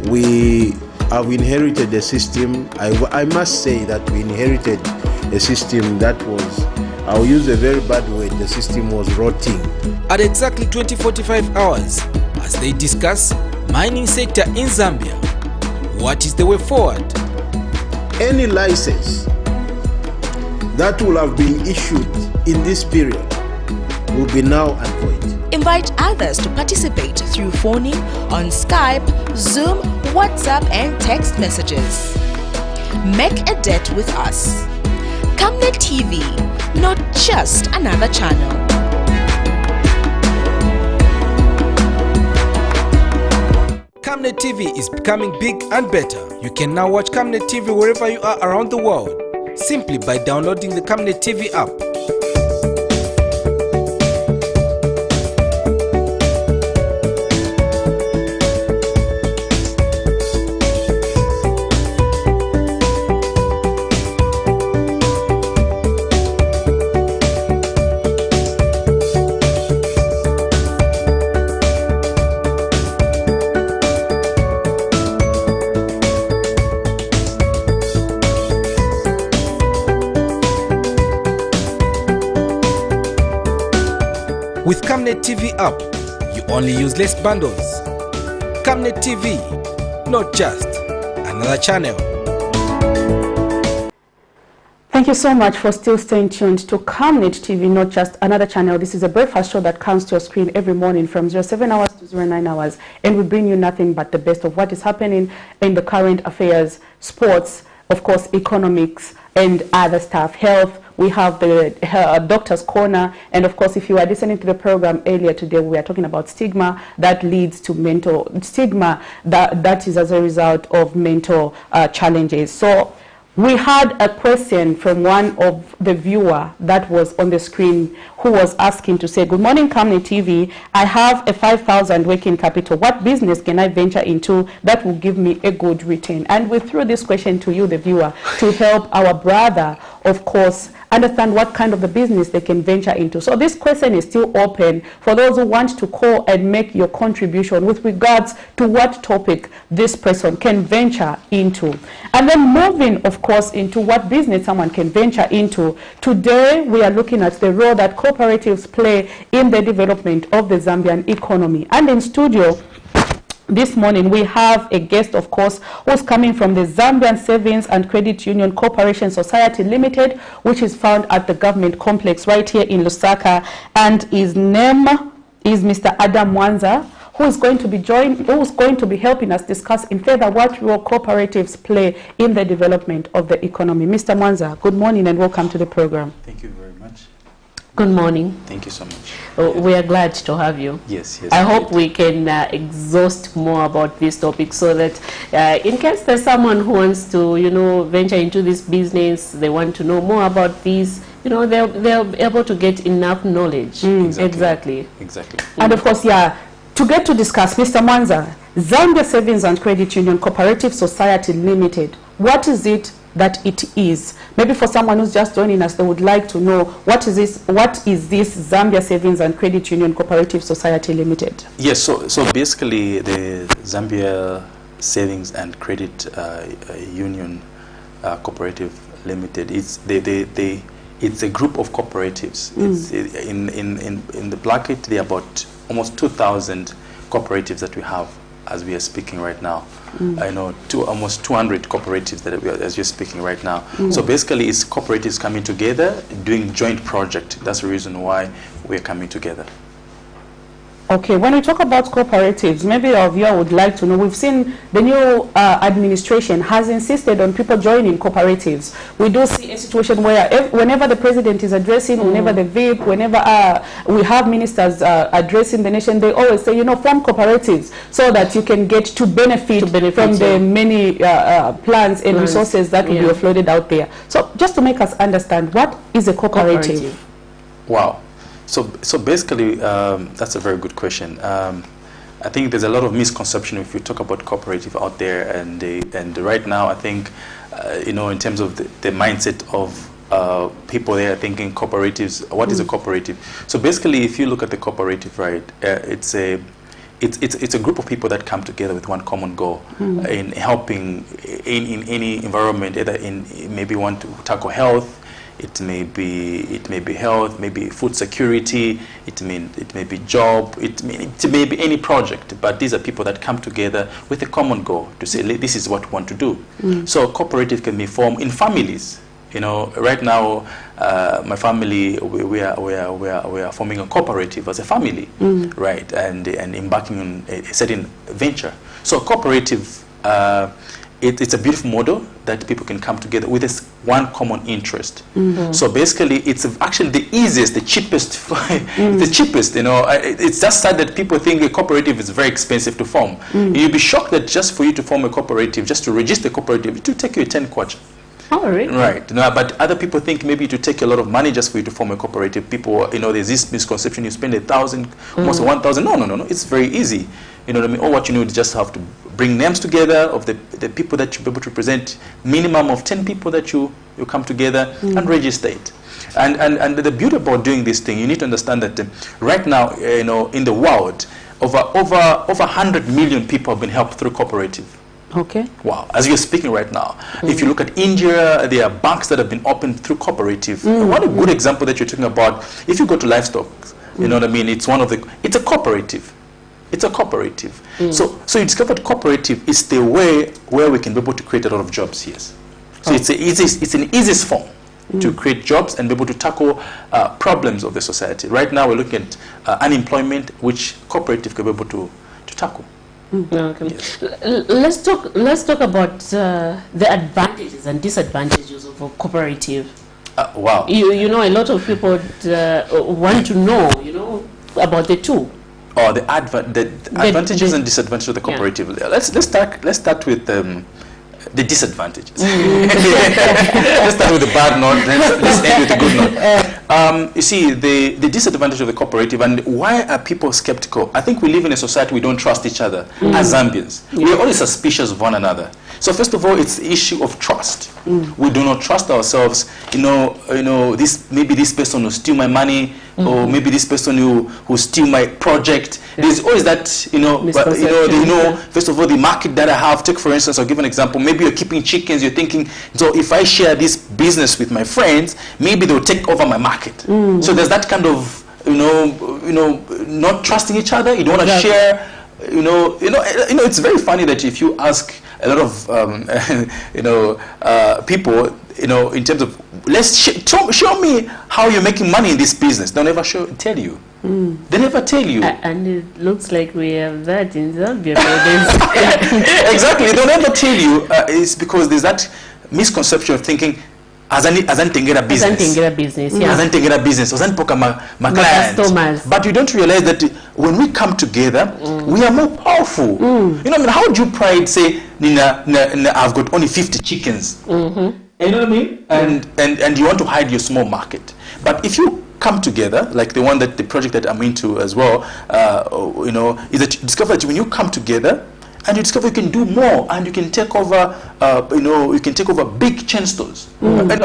we have inherited a system. I must say that we inherited a system that was, I'll use a very bad word, the system was rotting.
At exactly 20:45 hours, as they discuss mining sector in Zambia, what is the way forward?
Any license that will have been issued in this period will be null and void.
Invite others to participate through phoning on Skype, Zoom, WhatsApp and text messages. Make a date with us. Camnet TV, not just another channel.
Camnet TV is becoming big and better. You can now watch Camnet TV wherever you are around the world, simply by downloading the Camnet TV app. With Camnet TV app, you only use less bundles. Camnet TV, not just another channel.
Thank you so much for still staying tuned to Camnet TV, not just another channel. This is a breakfast show that comes to your screen every morning from 07 hours to 09 hours. And we bring you nothing but the best of what is happening in the current affairs, sports, of course, economics, and other stuff, health. We have the Doctor's Corner, and of course, if you are listening to the program earlier today, we are talking about stigma that leads to mental stigma that is as a result of mental challenges. So we had a question from one of the viewer that was on the screen who was asking to say, good morning, Camnet TV. I have a 5,000 working capital. What business can I venture into that will give me a good return? And we threw this question to you, the viewer, to help our brother, of course, understand what kind of the business they can venture into. So this question is still open for those who want to call and make your contribution with regards to what topic this person can venture into. And then moving, of course, into what business someone can venture into. Today, we are looking at the role that cooperatives play in the development of the Zambian economy. And in studio, this morning, we have a guest, of course, who's coming from the Zambian Savings and Credit Union Corporation Society Limited, which is found at the government complex right here in Lusaka. And his name is Mr. Adam Mwanza, who is going to be helping us discuss in further what role cooperatives play in the development of the economy. Mr. Mwanza, good morning and welcome to the program.
Thank you very much.
Good morning.
Thank you so much.
We are glad to have you.
Yes, yes.
I hope we can exhaust more about this topic so that in case there's someone who wants to, you know, venture into this business, they want to know more about this, you know, they'll be able to get enough knowledge. Exactly.
And of course, to get to discuss, Mr. Mwanza, Zambia Savings and Credit Union Cooperative Society Limited, what is it that it is? Maybe for someone who's just joining us, they would like to know what is this Zambia Savings and Credit Union Cooperative Society Limited?
Yes, so basically the Zambia Savings and Credit Union Cooperative Limited, it's a group of cooperatives. It's in the bracket, there are about almost 2,000 cooperatives that we have as we are speaking right now. I know almost 200 cooperatives that we are, as you're speaking right now. So basically it's cooperatives coming together, doing joint project. That's the reason why we're coming together.
Okay, when we talk about cooperatives, maybe our viewer would like to know, we've seen the new administration has insisted on people joining cooperatives. We do see a situation where whenever the president is addressing, whenever the VIP, whenever we have ministers addressing the nation, they always say, you know, form cooperatives so that you can get to benefit from the many plans and resources that will be offloaded out there. So just to make us understand, what is a cooperative?
Wow. So basically, that's a very good question. I think there's a lot of misconception if we talk about cooperative out there, and right now I think, you know, in terms of the mindset of people there thinking cooperatives, what is a cooperative? So basically, if you look at the cooperative, right, it's a group of people that come together with one common goal in helping in any environment, either maybe want to tackle health. It may be health, maybe food security, it may be job, it may be any project, but these are people that come together with a common goal to say, this is what we want to do. So a cooperative can be formed in families. You know, right now, my family, we are forming a cooperative as a family, right, and embarking on a certain venture. So a cooperative, it's a beautiful model that people can come together with this one common interest. So basically, it's actually the easiest, the cheapest, the cheapest. You know, it's just sad that people think a cooperative is very expensive to form. You'd be shocked that just for you to form a cooperative, just to register a cooperative, it will take you 10 kwacha.
Oh, really?
Right. No, but other people think maybe it will take a lot of money just for you to form a cooperative. People, you know, there's this misconception, you spend 1,000, almost 1,000. No. It's very easy. You know what I mean? All what you need is just have to bring names together of the people that you'll be able to represent, minimum of 10 people that you come together and register it. And the beauty about doing this thing, you need to understand that right now, you know, in the world, over 100 million people have been helped through cooperative.
Okay.
Wow. As you're speaking right now, if you look at India, there are banks that have been opened through cooperative. One a good example that you're talking about, if you go to livestock, you know what I mean, it's a cooperative. It's a cooperative. So you discovered cooperative is the way where we can be able to create a lot of jobs here. So it's an easiest form to create jobs and be able to tackle problems of the society. Right now we're looking at unemployment, which cooperative can be able to tackle.
Okay. Yes. Let's talk about the advantages and disadvantages of a cooperative.
Wow.
You know, a lot of people want to know, you know, about the two.
Oh, the advantages and disadvantages of the cooperative. Yeah. Let's start with the disadvantages. Let's start with the bad note. Let's end with the good note. You see, the disadvantage of the cooperative, and why are people skeptical? I think we live in a society we don't trust each other as Zambians. We're always suspicious of one another. So first of all, it's the issue of trust. We do not trust ourselves. You know, maybe this person will steal my money, or maybe this person who steal my project. There's always that, first of all, the market that I have. Take for instance, I'll give an example. Maybe you're keeping chickens. You're thinking, so if I share this business with my friends, maybe they'll take over my market. So there's that kind of, not trusting each other. You don't want to share. It's very funny that if you ask a lot of people, in terms of show me how you're making money in this business, they'll never tell you. They never tell you.
And it looks like we have that in Zambia.
Exactly, they'll never tell you. It's because there's that misconception of thinking azantengera
business, yeah.
Azantengera business, azanpoka my clients. But you don't realize that when we come together, we are more powerful. You know, I mean, how do you pride say, I've got only 50 chickens? You know what I mean? And you want to hide your small market. But if you come together, like the project that I'm into as well, you know, is that you discover that when you come together, and you discover you can do more, and you can take over, you know, you can take over big chain stores. And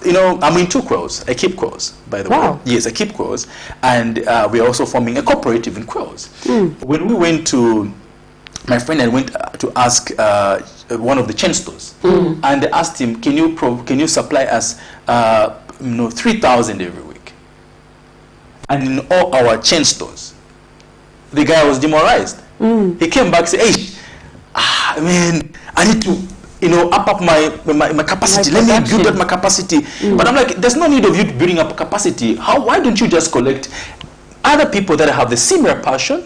you know, I'm in 2 quails. I keep quails, by the way. Yes, I keep quails, and we are also forming a cooperative in quails. When we went to, my friend and went to ask one of the chain stores, and they asked him, can you supply us, you know, 3,000 every week? And in all our chain stores, the guy was demoralized. He came back and said, hey, man, I need to, you know, up my capacity. Let me build up my capacity. But I'm like, there's no need of you building up capacity. Why don't you just collect other people that have the similar passion,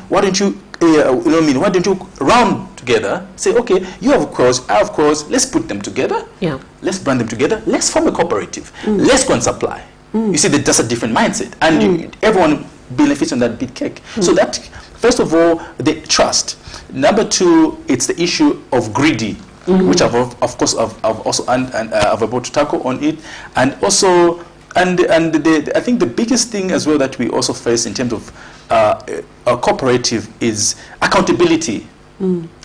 why don't you, you know what I mean, why don't you round together, say, okay, you have quails, I have quails, let's put them together, let's brand them together, let's form a cooperative, let's go and supply. You see, that's a different mindset, and everyone benefits on that big cake. So that, first of all, the trust. Number 2, it's the issue of greedy, which I've also I've able to tackle on it, and also I think the biggest thing as well that we also face in terms of a cooperative is accountability.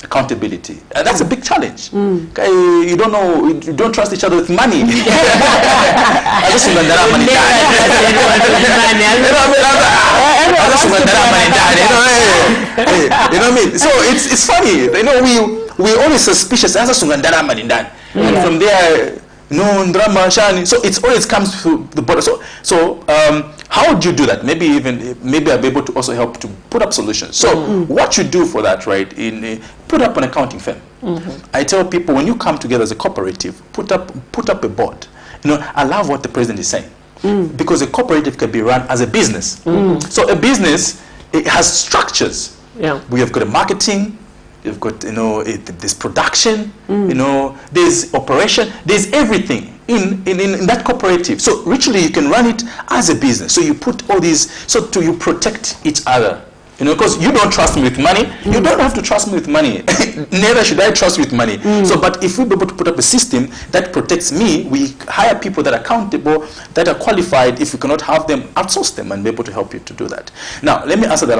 Accountability. That's a big challenge. You don't know, you don't trust each other with money. You know what I mean? So it's funny. You know, we always suspicious. And from there, no drama shani. So it always comes to the border. So how would you do that? Maybe I'll be able to also help to put up solutions. So what you do for that, right? Put up an accounting firm. I tell people, when you come together as a cooperative, put up a board. You know, I love what the president is saying, because a cooperative can be run as a business. So a business, it has structures. We have got a marketing. You've got, you know, this production, you know, there's operation, there's everything in that cooperative. So richly you can run it as a business. So you put all these, so you protect each other. You know, because you don't trust me with money, you don't have to trust me with money. Neither should I trust with money. So, but if we're able to put up a system that protects me, we hire people that are accountable, that are qualified. If we cannot have them, outsource them and be able to help you to do that. Now, let me answer the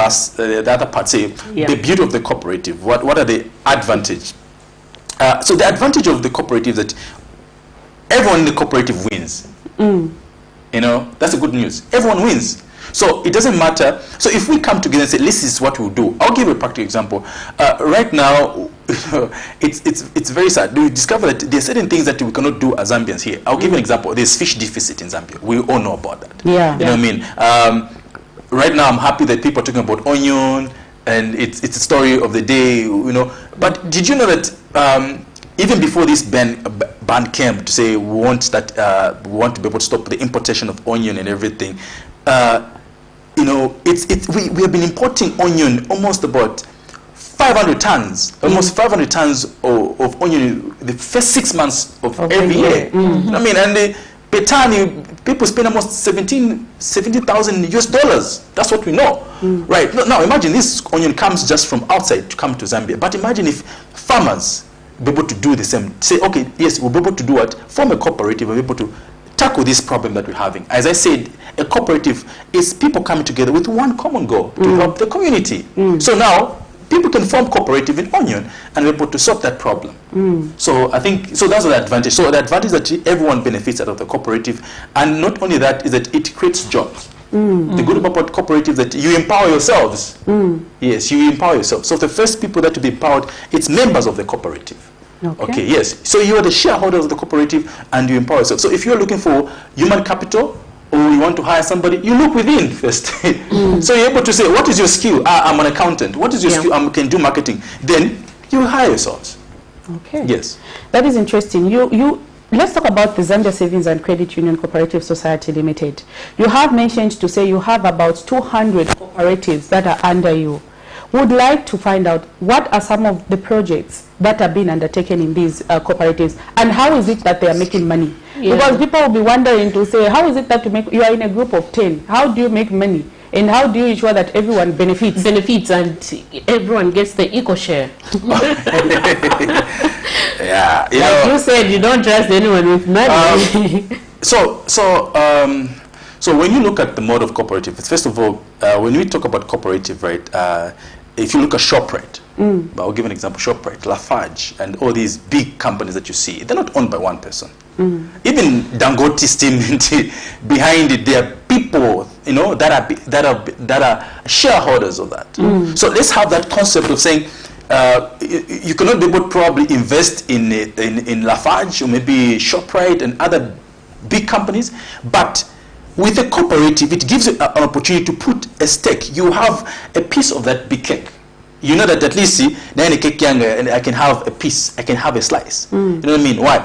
other part. Say the beauty of the cooperative. What are the advantages? So the advantage of the cooperative is that everyone in the cooperative wins. You know, that's the good news. Everyone wins. So it doesn't matter. So if we come together and say, this is what we'll do. I'll give you a practical example. Right now, it's very sad. We discover that there are certain things that we cannot do as Zambians here. I'll give you an example. There's fish deficit in Zambia. We all know about that. You know what I mean? Right now, I'm happy that people are talking about onion, and it's a story of the day, you know. But did you know that even before this ban came to say we want to be able to stop the importation of onion and everything, you know, we have been importing onion almost about 500 tons, almost 500 tons of onion the first 6 months of every year. I mean, and the Betani, people spend almost $70,000 US. That's what we know, right? Now imagine this onion comes just from outside to come to Zambia. But imagine if farmers be able to do the same. Say, okay, yes, we'll be able to do what? Form a cooperative, we'll be able to tackle this problem that we're having. As I said, a cooperative is people coming together with one common goal to help the community. So now people can form cooperative in onion and be able to solve that problem. So I think, so that's the advantage. So the advantage is that everyone benefits out of the cooperative, and not only that, is that it creates jobs. The good about cooperative is that you empower yourselves. Yes, you empower yourself. So the first people that to be empowered, it's members of the cooperative. Okay, yes. So you are the shareholder of the cooperative and you empower yourself. So if you're looking for human capital or you want to hire somebody, you look within first. So you're able to say, what is your skill? I'm an accountant. What is your skill? I can do marketing. Then you hire yourselves.
Okay.
Yes.
That is interesting. Let's talk about the Zambia Savings and Credit Union Cooperative Society Limited. You have mentioned to say you have about 200 cooperatives that are under you. would like to find out what are some of the projects that are being undertaken in these cooperatives, and how is it that they are making money? Yeah. Because people will be wondering to say, how is it that you are in a group of 10? How do you make money? And how do you ensure that everyone benefits? And everyone gets the equal share.
Yeah,
you said, you don't trust anyone with money.
So when you look at the mode of cooperative, first of all, when we talk about cooperative, right, if you look at ShopRite, I'll give an example, ShopRite, Lafarge, and all these big companies that you see, they're not owned by one person. Even Dangote Cement, behind it, there are people, that are shareholders of that. So let's have that concept of saying, you cannot be able to probably invest in Lafarge or maybe ShopRite and other big companies, but with a cooperative, it gives you an opportunity to put a stake. You have a piece of that big cake. You know that at least, see, then a cake younger, and I can have a piece, I can have a slice. You know what I mean? Why?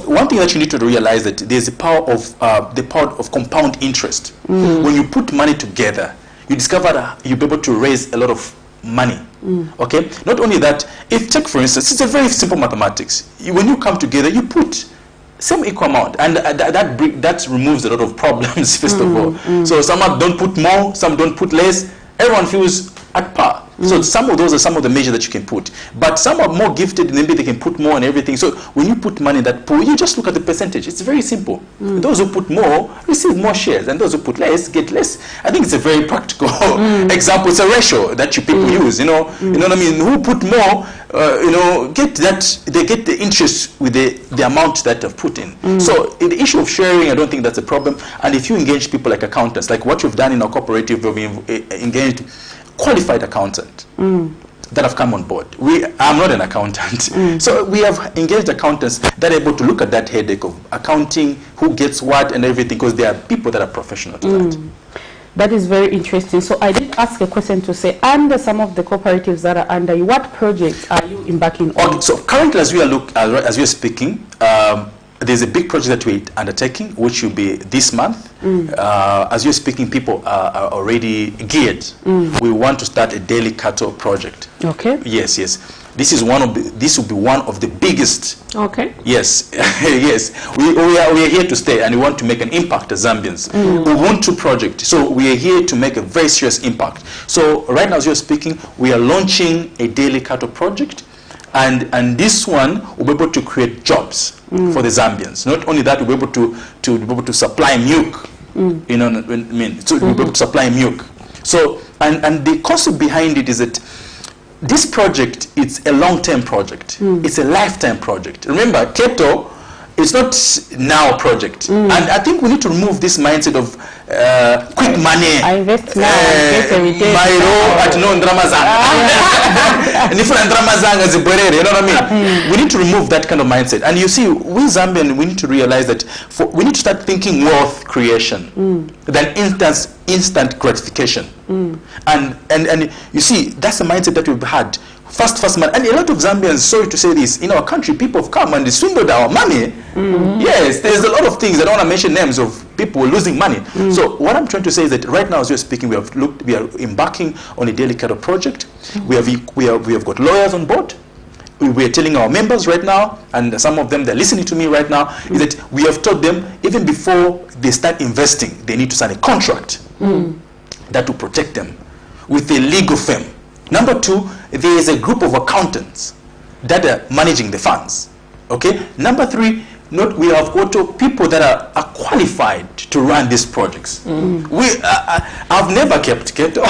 One thing that you need to realize that there's the power of compound interest. When you put money together, you discover that you'll be able to raise a lot of money. Okay. Not only that, if take for instance, it's a very simple mathematics. When you come together, you put same equal amount, and that removes a lot of problems. First of all, so some don't put more, some don't put less. Everyone feels at par. So some of those are some of the measures that you can put, but some are more gifted, maybe they can put more and everything. So when you put money in that pool, you just look at the percentage. It's very simple. Those who put more receive more shares, and those who put less get less. I think it's a very practical example. It's a ratio that people use. You know what I mean? Who put more, get that, they get the interest with the amount that they've put in. So the issue of sharing, I don't think that's a problem. And if you engage people like accountants, like what you've done in our cooperative, we've engaged qualified accountant that have come on board. I'm not an accountant. So we have engaged accountants that are able to look at that headache of accounting, who gets what and everything, because there are people that are professional to that.
That is very interesting. So I did ask a question to say, under some of the cooperatives that are under you, what projects are you embarking on?
Okay, so currently as we are speaking, there's a big project that we're undertaking, which will be this month. As you're speaking, people are already geared. We want to start a daily cattle project.
Okay.
Yes. This will be one of the biggest.
Okay.
Yes, yes. We are here to stay, and we want to make an impact as Zambians. We want to project, so we are here to make a very serious impact. So right now, as you're speaking, we are launching a daily cattle project. And this one will be able to create jobs for the Zambians. Not only that, we'll be able to supply milk. You know what I mean? So we'll be able to supply milk. So and the concept behind it is that this project, it's a long-term project. It's a lifetime project. Remember, Keto, it's not now project. And I think we need to remove this mindset of quick money.
I invest now, get a return.
You know what I mean? We need to remove that kind of mindset. And you see, we Zambian, we need to realize that we need to start thinking wealth creation than instant gratification. And you see, that's the mindset that we've had. Fast money. And a lot of Zambians, sorry to say this, in our country, people have come and they swindled our money. Yes, there's a lot of things. I don't want to mention names of people losing money. So what I'm trying to say is that right now, as we're speaking, we are embarking on a daily cattle project. We have got lawyers on board. We are telling our members right now, and some of them, they're listening to me right now, is that we have told them, even before they start investing, they need to sign a contract that will protect them with a legal firm. Number two, there is a group of accountants that are managing the funds. Okay. Number three, we have got people that are qualified to run these projects. I've never kept Keto.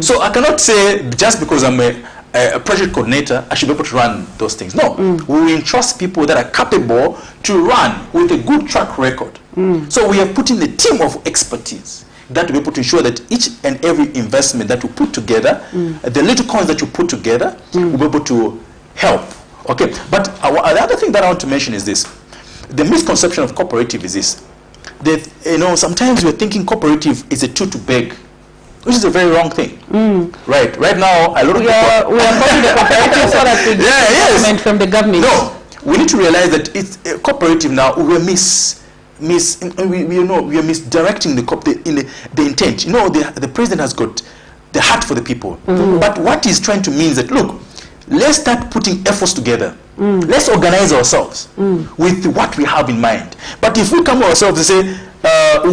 So I cannot say just because I'm a project coordinator, I should be able to run those things. No, we entrust people that are capable to run with a good track record. So we have put in a team of expertise that will be able to ensure that each and every investment that we put together, the little coins that you put together, will be able to help. Okay, but the other thing that I want to mention is this. The misconception of cooperative is this. That, sometimes we're thinking cooperative is a tool to beg, which is a very wrong thing. Right now, a lot of people...
We are calling the cooperative so that we get government from the government.
No, we need to realize that it's a cooperative now. We are misdirecting the intent. The president has got the heart for the people. But what he's trying to mean is that, look, let's start putting efforts together. Let's organize ourselves with what we have in mind. But if we come ourselves and say, the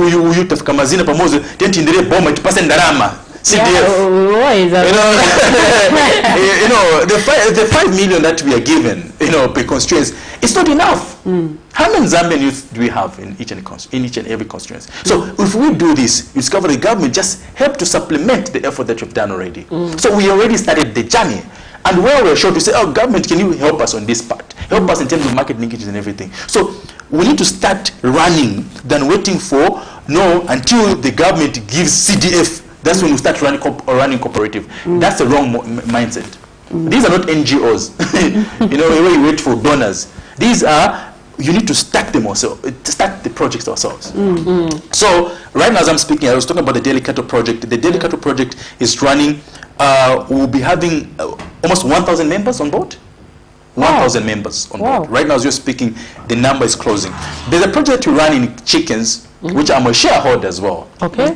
5 million that we are given, per constituency, it's not enough. How many Zambian youth do we have in each and every constituency? So if we do this, you discover the government just help to supplement the effort that you've done already. So we already started the journey. And where we're short, we say, oh, government, can you help us on this part? Help us in terms of market linkages and everything. So we need to start running than waiting for, until the government gives CDF. That's when we start running cooperative. That's the wrong mindset. These are not NGOs, where you wait for donors. These are, you need to start them also, start the projects ourselves. So right now as I'm speaking, I was talking about the Daily Cattle Project. The Daily Cattle Project is running, we'll be having almost 1,000 members on board. 1,000 members on board. Right now as you're speaking, the number is closing. There's a project we run in chickens, which I'm a shareholder as well.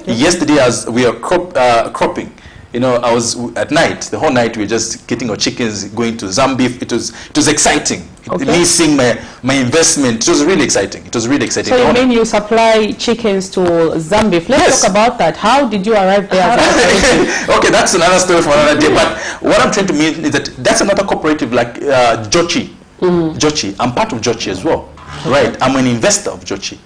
Yesterday as we are cropping, I was at night, the whole night we were just getting our chickens, going to Zambia. It was exciting. Me seeing my investment, it was really exciting. It was really exciting.
So you mean you supply chickens to Zambia? Let's talk about that. How did you arrive there?
Okay, that's another story for another day. But what I'm trying to mean is that that's another cooperative like Jochi. Jochi. I'm part of Jochi as well. Right. I'm an investor of Jochi.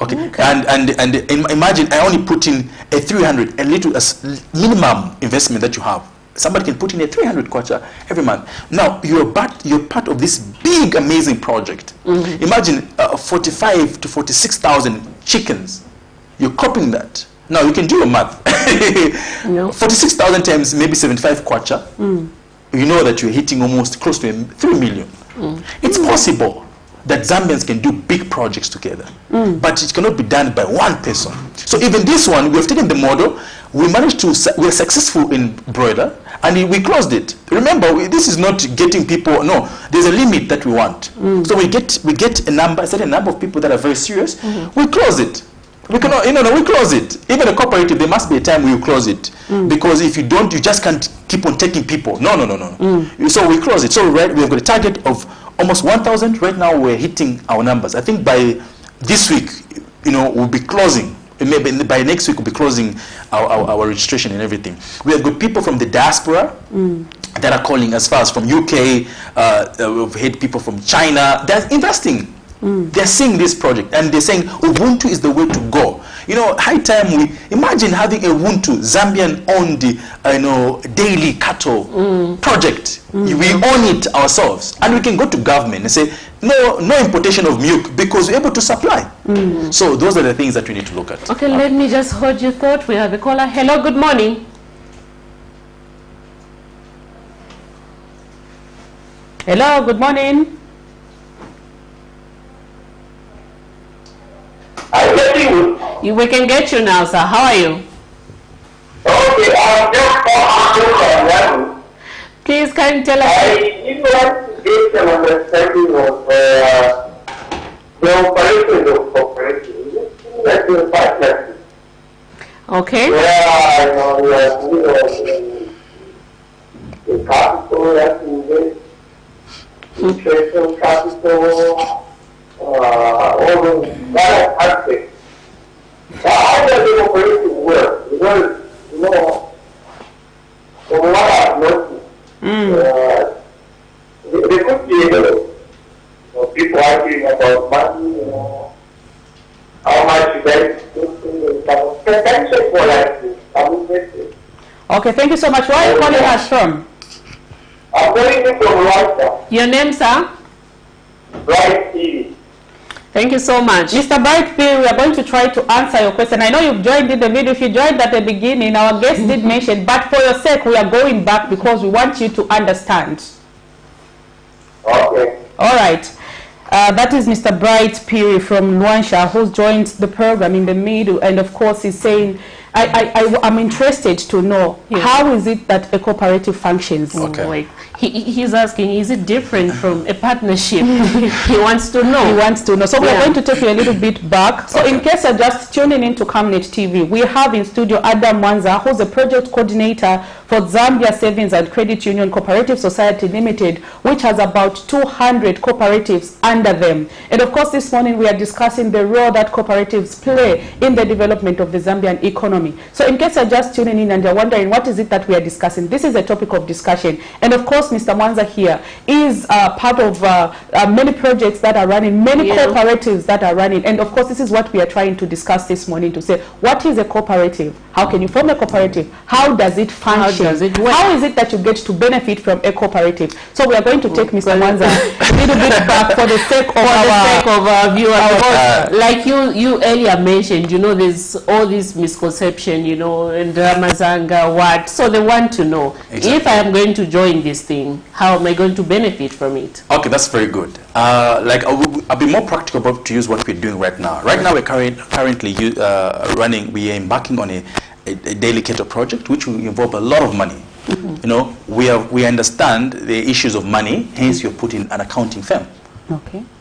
Okay. And imagine I only put in a 300, a minimum investment that you have. Somebody can put in a 300 kwacha every month. Now you're part of this big amazing project. Imagine 45 to 46,000 chickens. You're cropping that. Now you can do a math. 46,000 times maybe 75 kwacha. You know that you're hitting almost close to 3 million. It's possible that Zambians can do big projects together, but it cannot be done by one person. So even this one, we have taken the model, we managed to, we are successful in broiler, and we closed it. Remember, this is not getting people, no, there's a limit that we want. So we get a certain number of people that are very serious, we close it. We cannot, we close it. Even a cooperative, there must be a time we close it. Because if you don't, you just can't keep on taking people. No. So we close it. So we've got a target of almost 1,000. Right now we're hitting our numbers. I think by this week, we'll be closing. Maybe by next week we'll be closing our registration and everything. We have got people from the diaspora that are calling as far as from UK. We've had people from China. They're investing. They're seeing this project and they're saying Ubuntu is the way to go. High time we imagine having a Ubuntu Zambian-owned, daily cattle project. We own it ourselves, and we can go to government and say no importation of milk because we're able to supply. So those are the things that we need to look at.
Okay, let me just hold your thought. We have a caller. Hello, good morning.
Hello, good morning.
We can get you now, sir. How are you?
Okay, I'm just
please, can you tell us?
I need to get some understanding of the operations of cooperation. That's the partnership.
Okay.
The capital that invest, nutritional capital, all those various aspects. How does the operation work? Because, from what I've noticed, they could be people arguing about money, how much you guys do for like this.
Okay, thank you so much. Where are you calling us from?
I'm calling you from Rwanda.
Your name, sir?
Right TV.
Thank you so much.
Mr. Bright P, we are going to try to answer your question. I know you've joined in the video. If you joined at the beginning, our guest did mention, but for your sake, we are going back because we want you to understand.
Okay.
All right. That is Mr. Bright P from Luansha, who's joined the program in the middle, and of course he's saying, I'm interested to know how is it that a cooperative functions.
Okay.
He's asking, is it different from a partnership? He wants to know.
He wants to know. So we're going to take you a little bit back. So in case you're just tuning into Camnet TV, we have in studio Adam Mwanza, who's a project coordinator for Zambia Savings and Credit Union Cooperative Society Limited, which has about 200 cooperatives under them. And of course, this morning we are discussing the role that cooperatives play in the development of the Zambian economy. So in case you're just tuning in and you're wondering what is it that we are discussing, this is a topic of discussion. And of course, Mr. Mwanza here is part of many projects that are running, many cooperatives that are running. And of course, this is what we are trying to discuss this morning, to say, what is a cooperative? How can you form a cooperative? How does it function? How does it work? How is it that you get to benefit from a cooperative? So we are going to take Mr. Mwanza a little bit back for the sake of
our viewers. Like you earlier mentioned, you know, there's all this misconception, you know, and Ramazanga, what? So they want to know, if I am going to join this thing, how am I going to benefit from it?
Okay, that's very good. I'll be more practical to use what we're doing right now. Right now, we're currently we are embarking on a daily keto project, which will involve a lot of money. You know, we understand the issues of money, hence you're putting an accounting firm.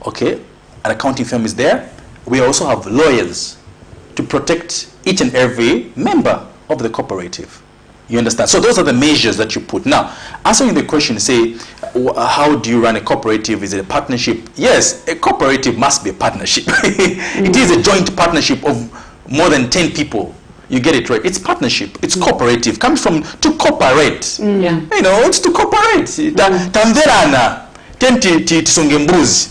Okay, an accounting firm is there. We also have lawyers to protect each and every member of the cooperative. You understand? So those are the measures that you put. Now, answering the question, say, how do you run a cooperative? Is it a partnership? Yes, a cooperative must be a partnership. It is a joint partnership of more than 10 people. You get it right. It's partnership. It's cooperative. Comes from to cooperate. You know, it's to cooperate. Tamverana tenti tisunge mbuzi.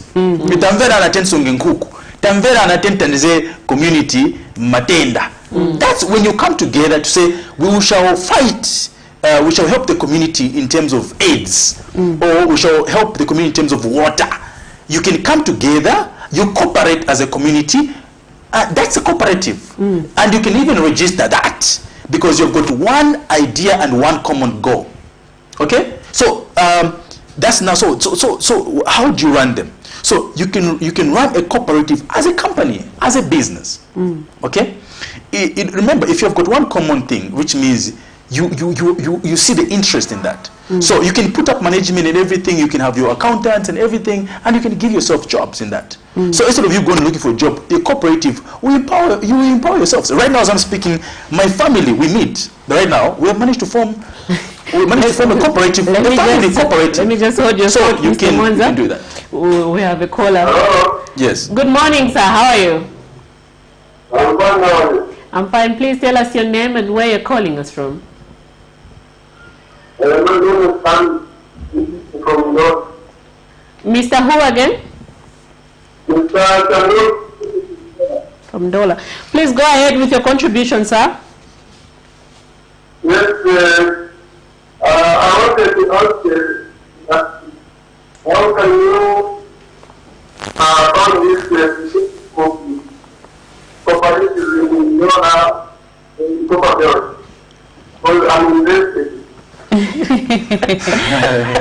Tamverana tenti sunge nkuku. Tamverana tenti community matenda. That's when you come together to say, we shall fight, we shall help the community in terms of AIDS, or we shall help the community in terms of water. You can come together, you cooperate as a community, that's a cooperative. And you can even register that, because you've got one idea and one common goal. Okay? So, that's now, so how do you run them? So you can run a cooperative as a company, as a business. Okay? Remember, if you've got one common thing, which means you see the interest in that. So you can put up management and everything, you can have your accountants and everything, and you can give yourself jobs in that. So instead of you going looking for a job, a cooperative will empower yourselves. Right now, as I'm speaking, my family, we meet. Right now, we have managed to form a cooperative, a family cooperative.
Let me just hold your
so you can do that.
We have a caller.
Yes.
Good morning, sir. How are you?
I'm fine.
I'm fine. Please tell us your name and where you're calling us from.
My name is Sam from North.
Mr. Who again?
Mr. Kanu.
From Dola. Please go ahead with your contribution, sir.
Yes, I wanted to ask you, how can you run this cooperative in Dola in Copa? Well, I'm invested.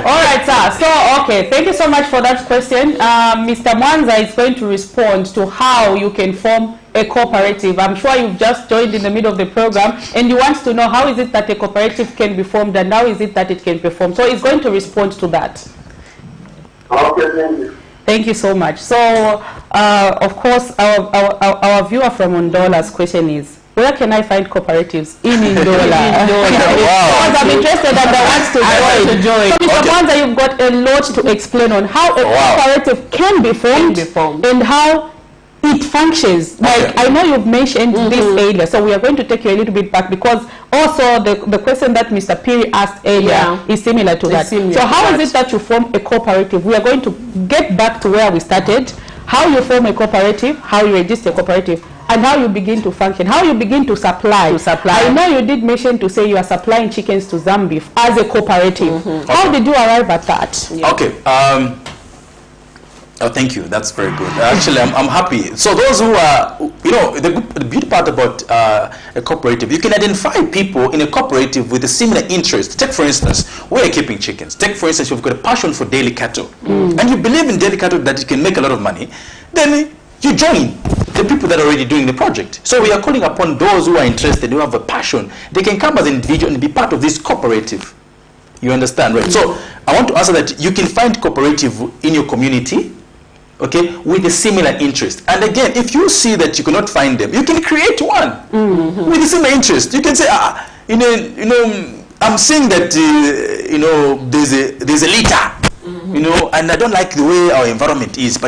All right, sir. So, okay, thank you so much for that question. Mr. Mwanza is going to respond to how you can form a cooperative. I'm sure you've just joined in the middle of the program and you want to know how is it that a cooperative can be formed and how is it that it can perform. So he's going to respond to that.
Okay, thank you.
Thank you so much. So, of course, our viewer from Ondola's question is, where can I find cooperatives in Ndola?
Wow.
Because I'm interested and I want to join. So, Mr. Mwanza, you've got a lot to explain on how a cooperative can be formed and how it functions. Like, I know you've mentioned this earlier, so we are going to take you a little bit back because also the question that Mr. Piri asked earlier is similar to that. So how is it that you form a cooperative? We are going to get back to where we started, how you form a cooperative, how you register a cooperative, and how you begin to function, how you begin to supply. I know you did mention to say you are supplying chickens to Zambia as a cooperative. How did you arrive at that?
Okay. Oh, thank you. That's very good. Actually, I'm happy. So those who are, you know, the beauty part about a cooperative, you can identify people in a cooperative with a similar interest. Take, for instance, we are keeping chickens. Take, for instance, you've got a passion for daily cattle. And you believe in daily cattle that it can make a lot of money. Then you join the people that are already doing the project. So we are calling upon those who are interested, who have a passion. They can come as an individual and be part of this cooperative. You understand, right? So I want to answer that you can find cooperative in your community, okay, with a similar interest. And again, if you see that you cannot find them, you can create one with a similar interest. You can say, I'm seeing that there's a litter, and I don't like the way our environment is. We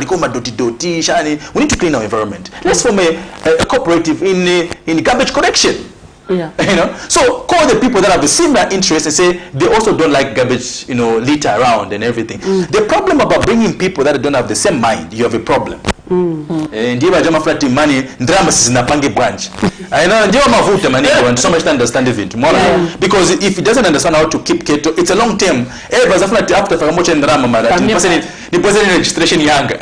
need to clean our environment. Let's form a cooperative in garbage collection.
Yeah.
So call the people that have a similar interest and say they also don't like garbage, litter around and everything. The problem about bringing people that don't have the same mind, you have a problem. Ndiye bajama flati money drama sinapange branch. I know ndiye mavuta money want so much to understand event. Because if he doesn't understand how to keep keto, it's a long term. Ever zafuna after for much drama mara. Ni person registration yanga.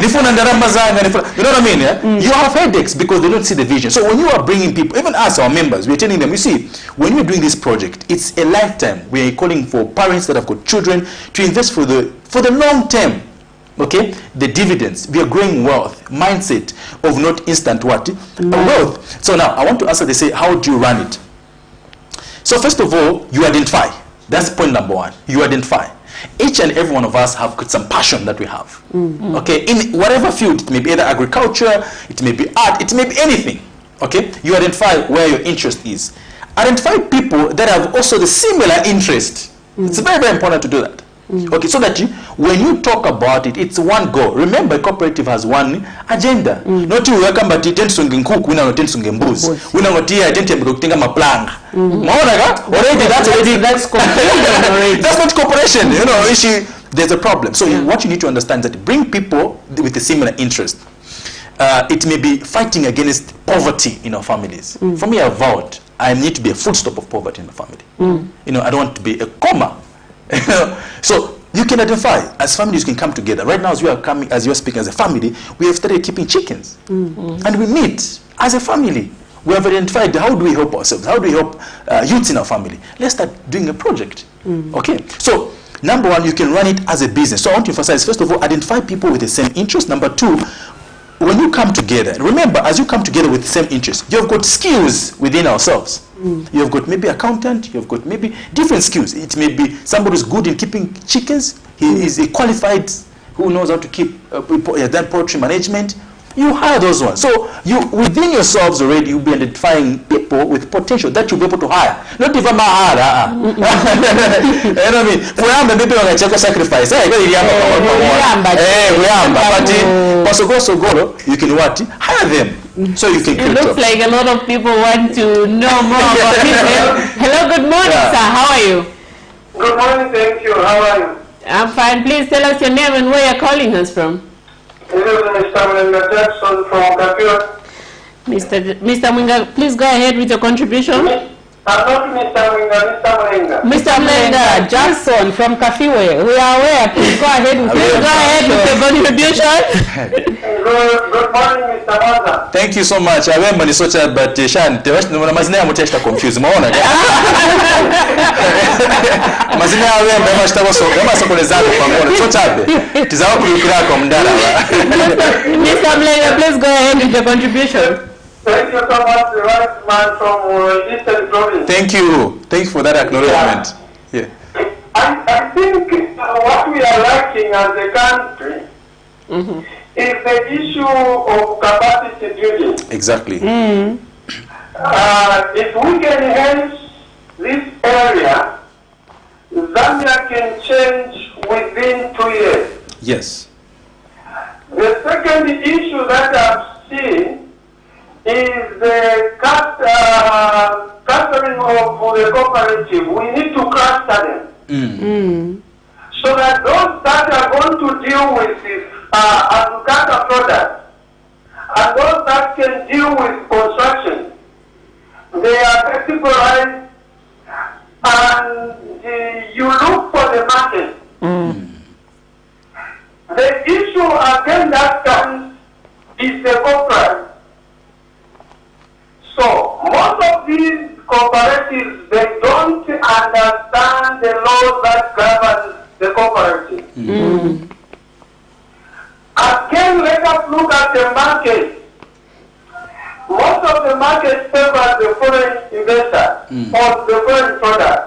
Nifuna drama zanga. You know what I mean? Yeah? You have headaches because they don't see the vision. So when you are bringing people, even us, our members, we're telling them, you see, when you're doing this project, it's a lifetime. We are calling for parents that have got children to invest for the long term. Okay, the dividends, we are growing wealth, mindset of not instant what? Wealth. So now I want to answer, they say, how do you run it? So first of all, you identify. That's point number one. You identify. Each and every one of us have got some passion that we have. Okay, in whatever field, it may be either agriculture, it may be art, it may be anything. Okay, you identify where your interest is. Identify people that have also the similar interest. It's very, very important to do that. Okay, so that when you talk about it, it's one goal. Remember, a cooperative has one agenda. Not you welcome, but you tend to cook, we not tend to booze. We not tend to maplanga. Already that's cooperation. That's not cooperation. There's a problem. So what you need to understand is that bring people with a similar interest. It may be fighting against poverty in our families. For me, I vowed I need to be a full stop of poverty in the family. I don't want to be a comma. So you can identify as families, can come together. Right now, as you are speaking as a family, we have started keeping chickens, and we meet as a family. We have identified how do we help ourselves, how do we help youths in our family. Let's start doing a project. Okay, so number one, you can run it as a business. So I want to emphasize, first of all, identify people with the same interest. Number two, when you come together, remember, as you come together with the same interest, you've got skills within ourselves. You've got maybe accountant, you've got maybe different skills. It may be somebody who's good in keeping chickens. He is a qualified who knows how to keep that poultry management. You hire those ones. So you within yourselves already, you'll be identifying people with potential that you'll be able to hire. Not even hire. You know what I mean? For example, maybe on a check sacrifice. But you can what? Hire them. So you can.
It looks like a lot of people want to know more about this. Hello, good morning, sir. How are you?
Good morning, thank you. How are you?
I'm fine. Please tell us your name and where you're calling us from.
This is Mr. Mlenga Jackson from Kapila.
Mr. Mwinga, please go ahead with your contribution.
I'm not Mr. Mlenga, Mr. Mlenga.
Mr. Mlenga Jackson from Kafiwe. We are aware. Please go ahead with your contribution.
Good morning, Mr. Maza.
Thank you so much. I remember ni socha but Shan, the rest of mazina ya mutesta confused. Maona. Mazina ya remember mashita so kama sokolezana kwa mbona. Socha tizawa kulukira kwa mdala.
Mr. Mlenga, please go ahead with your contribution.
Thank you so much, the right man from Eastern Province.
Thank you. Thank you for that acknowledgement. Yeah.
I think what we are lacking as a country is the issue of capacity building.
Exactly.
If we can enhance this area, Zambia can change within 2 years.
Yes.
The second issue that I've seen is the clustering of the cooperative. We need to cluster them. So that those that are going to deal with this agricultural products and those that can deal with construction, they are categorized and you look for the market. The issue again that comes is the corporate. So most of these cooperatives, they don't understand the laws that govern the cooperative. Again, let us look at the market. Most of the market favors the foreign investor or the foreign product.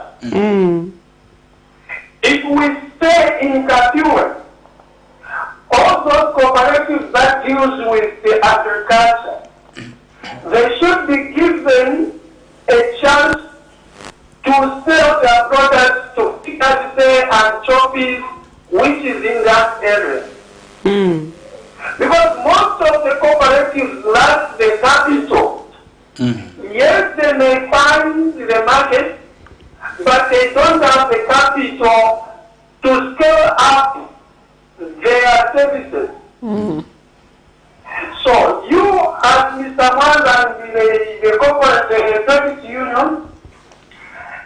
If we stay in Katiwe, all those cooperatives that deals with the agriculture, they should be given a chance to sell their products to Pikatite and Choppies, which is in that area. Because most of the cooperatives lack the capital. Yes, they may find the market, but they don't have the capital to scale up their services. So you, as Mr. Mwanza and the corporate service union,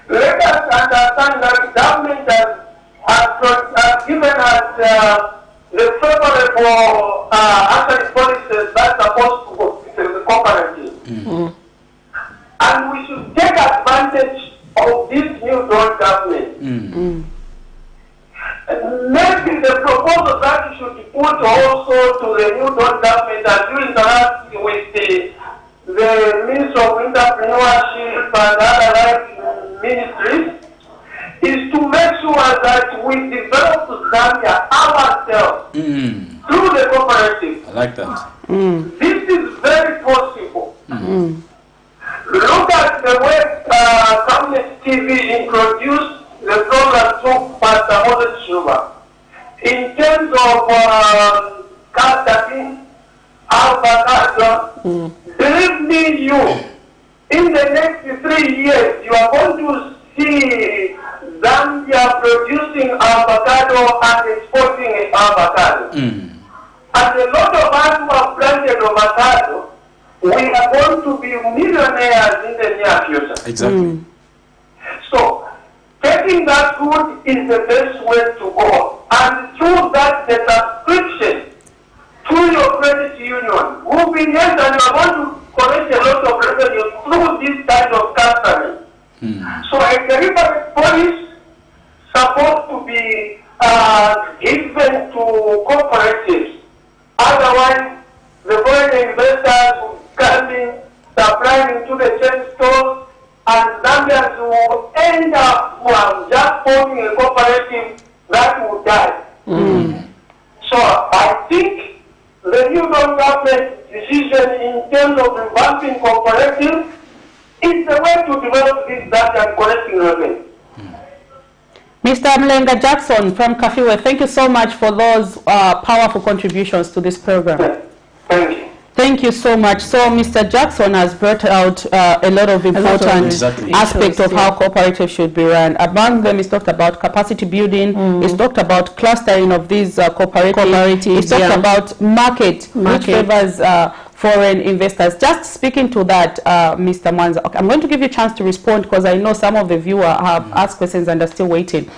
let us understand that government has given us the favorable actually policies that supposed to go to the cooperative. And we should take advantage of this new broad government. Maybe the proposal that you should put also to the new broad government as you interact with the Minister of Entrepreneurship and other ministries is to make sure that we develop Zambia ourselves through the cooperative.
I like that.
This is very possible. Look at the way Camnet TV introduced the program to Pastor Moses Chuba. In terms of custody, avocado, believe me, in the next 3 years, you are going to see Zambia producing avocado and exporting avocado. And a lot of us who have planted avocado, we are going to be millionaires in the near future.
Exactly.
So, taking that food is the best way to go. And through that, the subscription to your credit union will be yes, and you are going to collect a lot of revenue through this kind of customers. So a deliberate policy supposed to be given to cooperatives. Otherwise, the foreign investors will come in, supplying to the chain stores, and Zambians will end up just forming a cooperative that will die. So I think the new government decision in terms of revamping cooperatives is the way to develop this data and collecting revenue.
Mr. Mlenga Jackson from Kafiwe, thank you so much for those powerful contributions to this program.
Thank you.
Thank you so much. So Mr. Jackson has brought out a lot of important aspects of how cooperatives should be run. Among them, he's talked about capacity building, he's talked about clustering of these cooperatives, he's talked about market, which favors foreign investors. Just speaking to that, Mr. Mwanza, okay, I'm going to give you a chance to respond because I know some of the viewers have asked questions and are still waiting.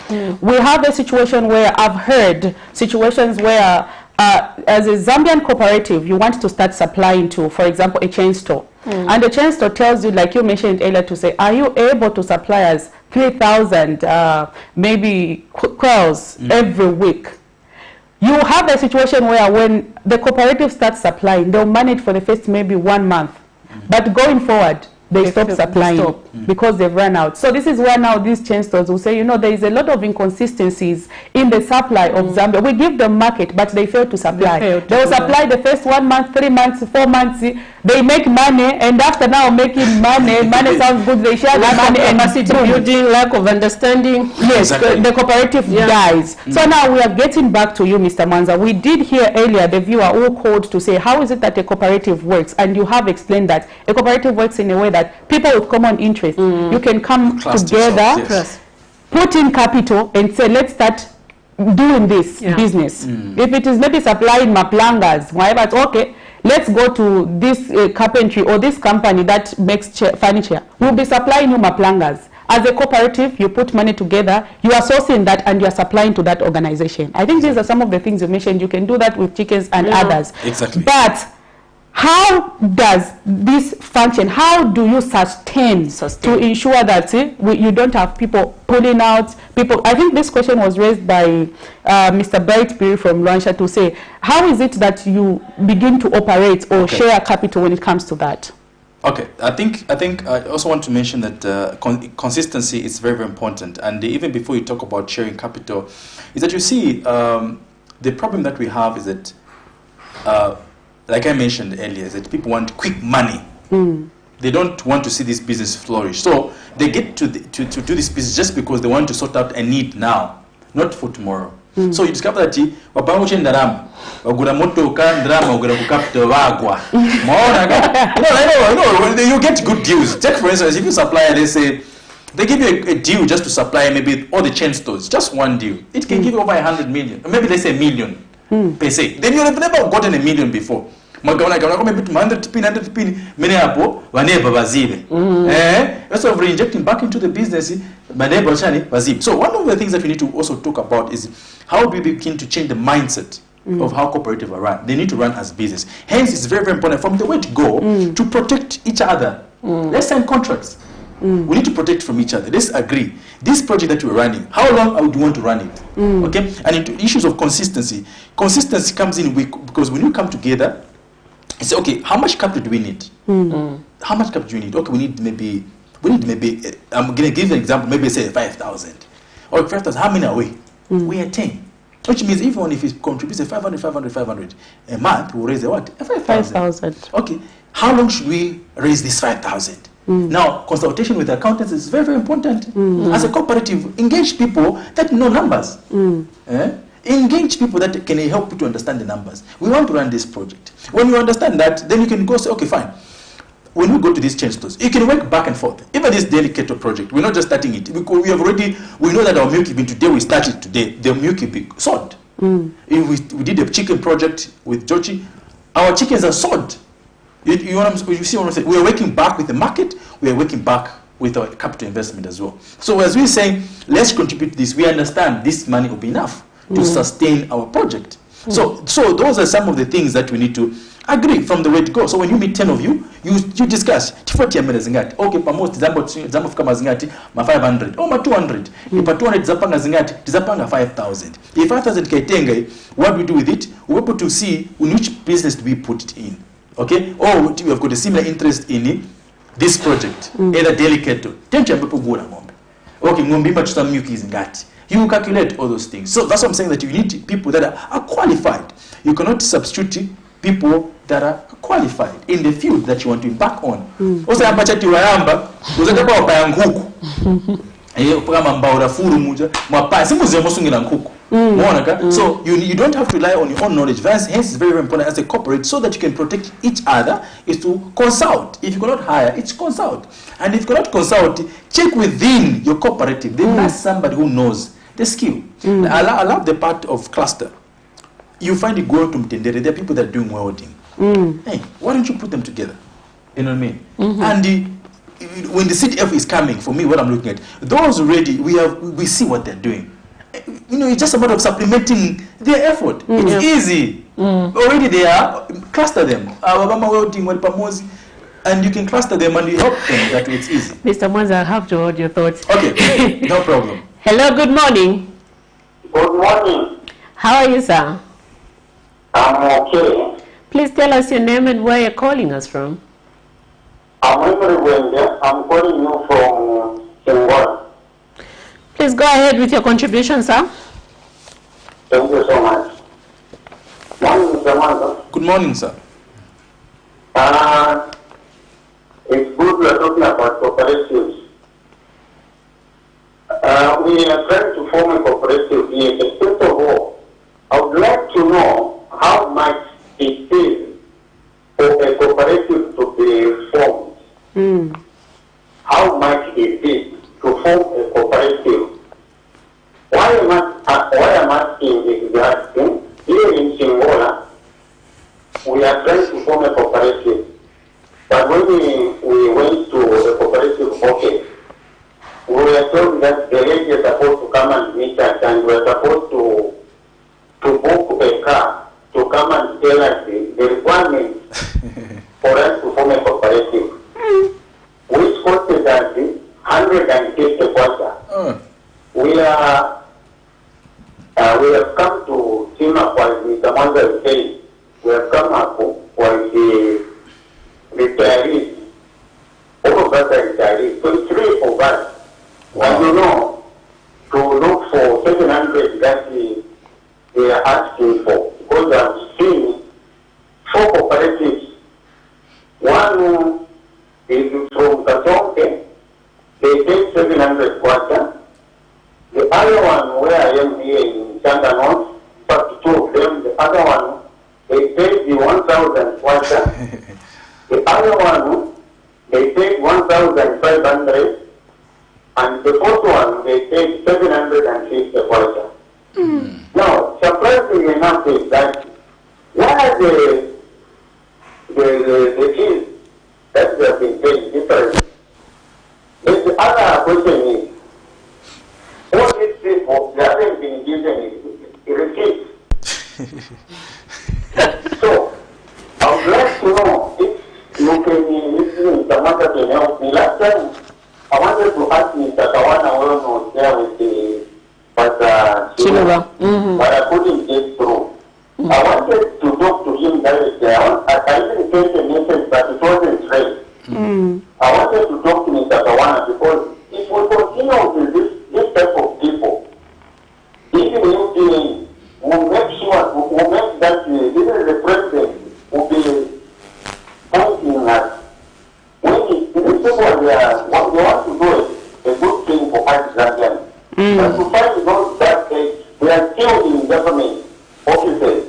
We have a situation where I've heard situations where as a Zambian cooperative, you want to start supplying to, for example, a chain store. And the chain store tells you, like you mentioned earlier, to say, are you able to supply us 3,000 maybe quails every week? You have a situation where when the cooperative starts supplying, they'll manage for the first maybe 1 month. But going forward, they stop supplying because they've run out. So this is where now these chain stores will say, you know, there is a lot of inconsistencies in the supply of Zambia. We give them market, but they fail to supply. They will supply the first 1 month, 3 months, 4 months. They make money, and after now making money, money sounds good, they share the money and capacity building, lack of understanding. Yes, the cooperative dies. So now we are getting back to you, Mr. Mwanza. We did hear earlier the viewer who called to say, how is it that a cooperative works? And you have explained that a cooperative works in a way that people with common interest, you can come together, put in capital and say, let's start doing this business. If it is maybe supplying maplangas, whatever, it's okay. Let's go to this carpentry or this company that makes furniture. We'll be supplying you maplangas. As a cooperative, you put money together, you are sourcing that and you are supplying to that organization. I think these are some of the things you mentioned. You can do that with chickens and others.
Exactly.
But how does this function? How do you sustain to ensure that you don't have people pulling out people? I think this question was raised by Mr. Brightberry from Luansha to say, how is it that you begin to operate or share capital when it comes to that?
Okay, I think I also want to mention that consistency is very, very important. And even before you talk about sharing capital, is that you see the problem that we have is that, like I mentioned earlier, is that people want quick money. They don't want to see this business flourish. So they get to do this business just because they want to sort out a need now, not for tomorrow. So you discover that wapanguche ndarama wagura motoka ndarama wagura ku capital wagwa. You get good deals. Take for instance, if you supply, they say they give you a deal just to supply maybe all the chain stores, just one deal. It can give you over 100 million, or maybe let's say a million per se. Then you have never gotten a million before. $100 many hapo waneba bazibe so reinjecting back into the business maneba chani bazibe. So one of the things that we need to also talk about is how we begin to change the mindset of how cooperative are run. They need to run as business. Hence it's very, very important from the way to go to protect each other. Let's sign contracts. We need to protect from each other. Let's agree. This project that we're running, how long would you want to run it? Okay? And into issues of consistency. Consistency comes in because when you come together, you say, okay, how much capital do we need? How much capital do we need? Okay, we need maybe, I'm going to give you an example, maybe say 5,000. Or 5,000, how many are we? We are 10. Which means even if it contributes 500 a month, we'll raise what? 5,000. Okay, how long should we raise this 5,000? Now, consultation with accountants is very, very important. As a cooperative, engage people that know numbers. Engage people that can help you to understand the numbers. We want to run this project. When you understand that, then you can go say, okay, fine. When we go to these chain stores, you can work back and forth. Even this delicate project, we're not just starting it. Because we know that our milk, even today, we started today, the milk will be sold. If we did a chicken project with Jochi, our chickens are sold. You see what I'm saying? We are working back with the market, we are working back with our capital investment as well. So as we're saying, let's contribute this, we understand this money will be enough to sustain our project. So those are some of the things that we need to agree from the way to go. So when you meet 10 of you, you discuss. Okay, pamoja tizambo fika mazingati ma 500 or ma 200. If 200 zapanga zingati, tizapanga 5,000. If 5,000 kaitenga, what we do with it? We're able to see in which business do we put it in. Okay? Or we have got a similar interest in this project, either delicate. Okay, ngombe machusa milk is ngati. You calculate all those things. So that's what I'm saying, that you need people that are qualified. You cannot substitute people that are qualified in the field that you want to embark on. Also, apachati wayamba, uzataka wapaya nkuku. Kama mbaura furu muja, mwapaya simuze mosungira nkuku. So you don't have to rely on your own knowledge. Hence it's very, very important as a corporate, so that you can protect each other, is to consult. If you cannot hire, it's consult. And if you cannot consult, check within your cooperative. There must be somebody who knows the skill. I love the part of cluster. You find it going to Mtendere, there are people that are doing welding. Hey, why don't you put them together? You know what I mean? And when the CDF is coming, for me, what I'm looking at, those already, we see what they're doing. You know, it's just a matter of supplementing their effort. It's easy. Already they are, cluster them. And you can cluster them and you help them. That way it's easy.
Mr. Mwanza, I have to hold your thoughts.
Okay, no problem.
Hello, good morning.
Good morning.
How are you, sir?
I'm okay.
Please tell us your name and where you're calling us from.
I'm everywhere. I'm calling you from Angola.
Please go ahead with your contribution, sir.
Thank you so much. Morning, Mr. Mwanza.
Good morning, sir.
It's good we are talking about cooperatives. We are trying to form a cooperative here. First of all, I would like to know how much it is for a cooperative to be formed. How much it is to form a cooperative. Why am I asking that? Here in Angola, we are trying to form a cooperative. But when we went to the cooperative office, we were told that the lady is supposed to come and meet us, and we are supposed to book a car to come and tell us the requirements for us to form a cooperative, which costed us 150 kwacha. We have come to Tima for Mr. Mwanza saying, we have come up for the retirees All of us are retirees. So it's three of us.
Wow.
And you know, to look for 700 that they are asking for. Because I've seen 4 cooperatives. One is from Katonke. They take 700 quarter. The other one, where I am here in Changa North, in fact, 2 of them, the other one, they take the 1,000 quarter. The other one, they take 1,500. And the fourth one, they take 750 quarter. Now, surprisingly enough is that why the fees that they have been paid different? The other question is, all these people, they haven't been given a receipt. So, I would like to know if you can, Mr. Mata can help me. Last time, I wanted to ask Mr. Kawana when I was there with the Chiluba, but I couldn't get through. I wanted to talk to him directly. I even sent a message, but it wasn't read. I wanted to talk to Mr. Kawana because if we continue with this type of people, even if we'll make sure, we'll make that even the president will be pointing at when these people they want to do a good thing for us Zambians. But to find those that they are still in government offices.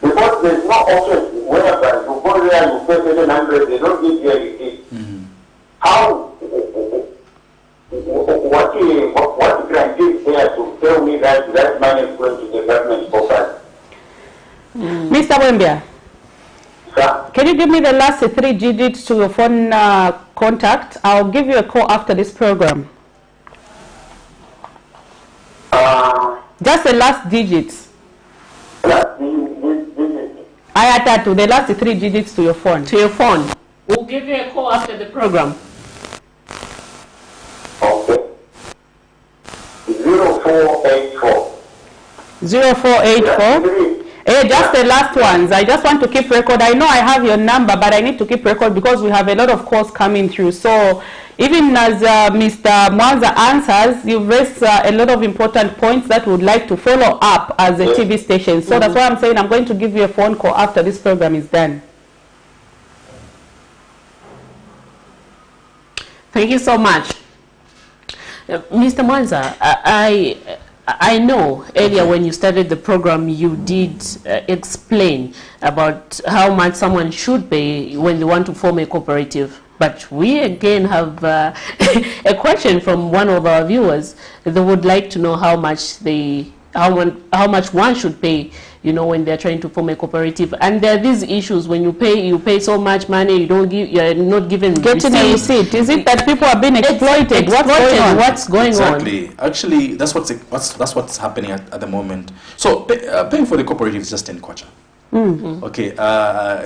Because there's no office whereby you go there, you pay 700, they don't give you a receipt. How, what grant is there to tell me that that money is going to the government coffers?
Mr. Wembia, can you give me the last 3 digits to your phone contact? I'll give you a call after this program. Just the last digits. I attach to the last 3 digits to your phone.
To your phone. We'll give you a call after the program.
Okay. 0484.
0484. Just the last ones. I just want to keep record. I know I have your number, but I need to keep record because we have a lot of calls coming through. So even as Mr. Mwanza answers, you've raised a lot of important points that we would like to follow up as a TV station. So that's why I'm saying I'm going to give you a phone call after this program is done.
Thank you so much. Mr. Mwanza, I know earlier when you started the program, you did explain about how much someone should pay when they want to form a cooperative. But we again have a question from one of our viewers. They would like to know how much how much one should pay, you know, when they're trying to form a cooperative. And there are these issues when you pay so much money, you're not given
getting a receipt. Is it that people are being exploited? What's going on?
Exactly. Actually, that's what's happening at the moment. So paying for the cooperative is just 10 kwacha. Okay.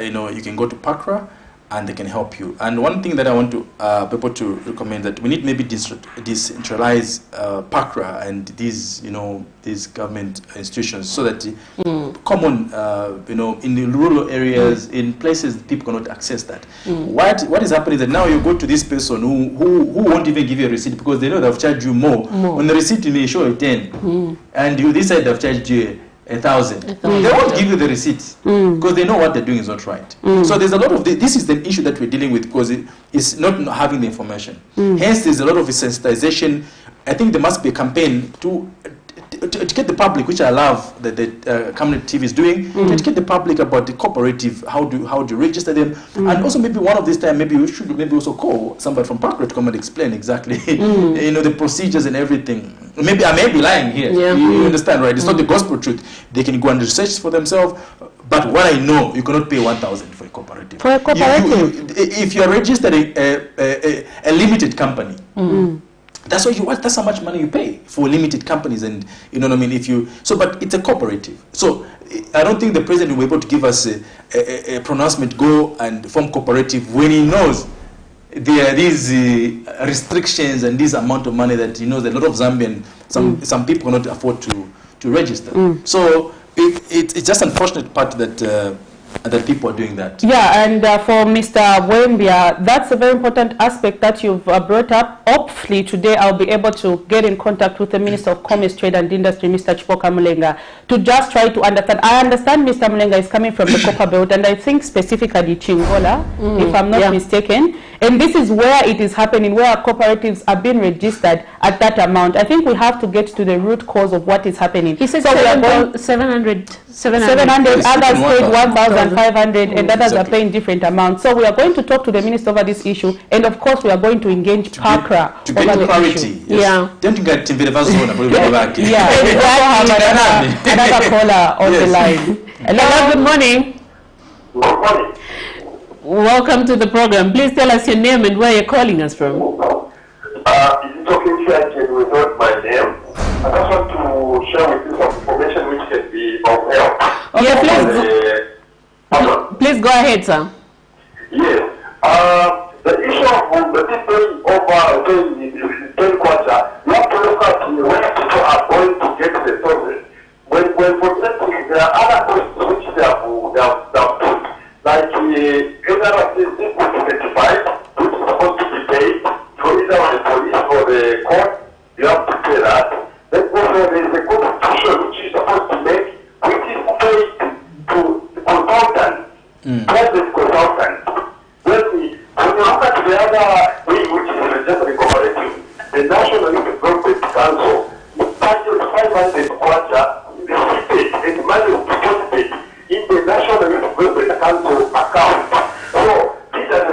You know, you can go to Pakra and they can help you. And one thing that I want to people to recommend that we need maybe decentralize Pakra and these, you know, these government institutions so that common, you know, in the rural areas, in places people cannot access that. What is happening is that now you go to this person who won't even give you a receipt because they know they've charged you more. On the receipt you may show a 10, and you this side they've charged you 1,000. They won't give you the receipts because they know what they're doing is not right. So there's a lot of this is the issue that we're dealing with because it's not having the information. Hence, there's a lot of sensitization. I think there must be a campaign to educate the public, which I love that the Camnet TV is doing, to educate the public about the cooperative, how to register them, and also maybe one of this time maybe we should maybe also call somebody from Pakra to come and explain exactly you know, the procedures and everything. Maybe I may be lying here. You understand, right? It's not the gospel truth. They can go and research for themselves. But what I know, you cannot pay 1,000 for a cooperative.
For a cooperative,
if you are registered a limited company. That's what you want. That's how much money you pay for limited companies, and you know what I mean. But it's a cooperative. So I don't think the president will be able to give us a pronouncement, go and form cooperative when he knows there are these restrictions and this amount of money that he knows that a lot of Zambian, some people cannot afford to register. So it's just unfortunate part that that people are doing that.
Yeah, and for Mr. Wembia, that's a very important aspect that you've brought up. Hopefully today I'll be able to get in contact with the Minister of Commerce, Trade and Industry, Mr. Chipoka Mulenga, to just try to understand. I understand Mr. Mulenga is coming from the Copper Belt, and I think specifically Chingola, if I'm not mistaken. And this is where it is happening, where cooperatives are being registered at that amount. I think we have to get to the root cause of what is happening.
He said
so
700,
others paid 1,500, and others are paying different amounts. So we are going to talk to the minister over this issue, and of course we are going to engage PACRA over the issue.
Yes. Don't you get
Yeah, we also have another caller on the line.
Hello, good morning.
Good morning.
Welcome to the program. Please tell us your name and where you're calling us from.
Is it okay if I can without my name? I just want to share with you some information which can be of help.
Please go ahead, sir.
Yes. The issue of the people over the third quarter, you have to look at where people are going to get the process. When for example, there are other questions which they have put, like either this 25, which is supposed to be paid for either the police or the court, you have to pay that. Then also there is a contribution which is supposed to make, which is paid to the consultant, private consultant. When you look at the other wing, which is registered cooperative, the National Youth Development Council, the budget 500 quarter is received and money is deposited in the National Youth Development Council account. So these are the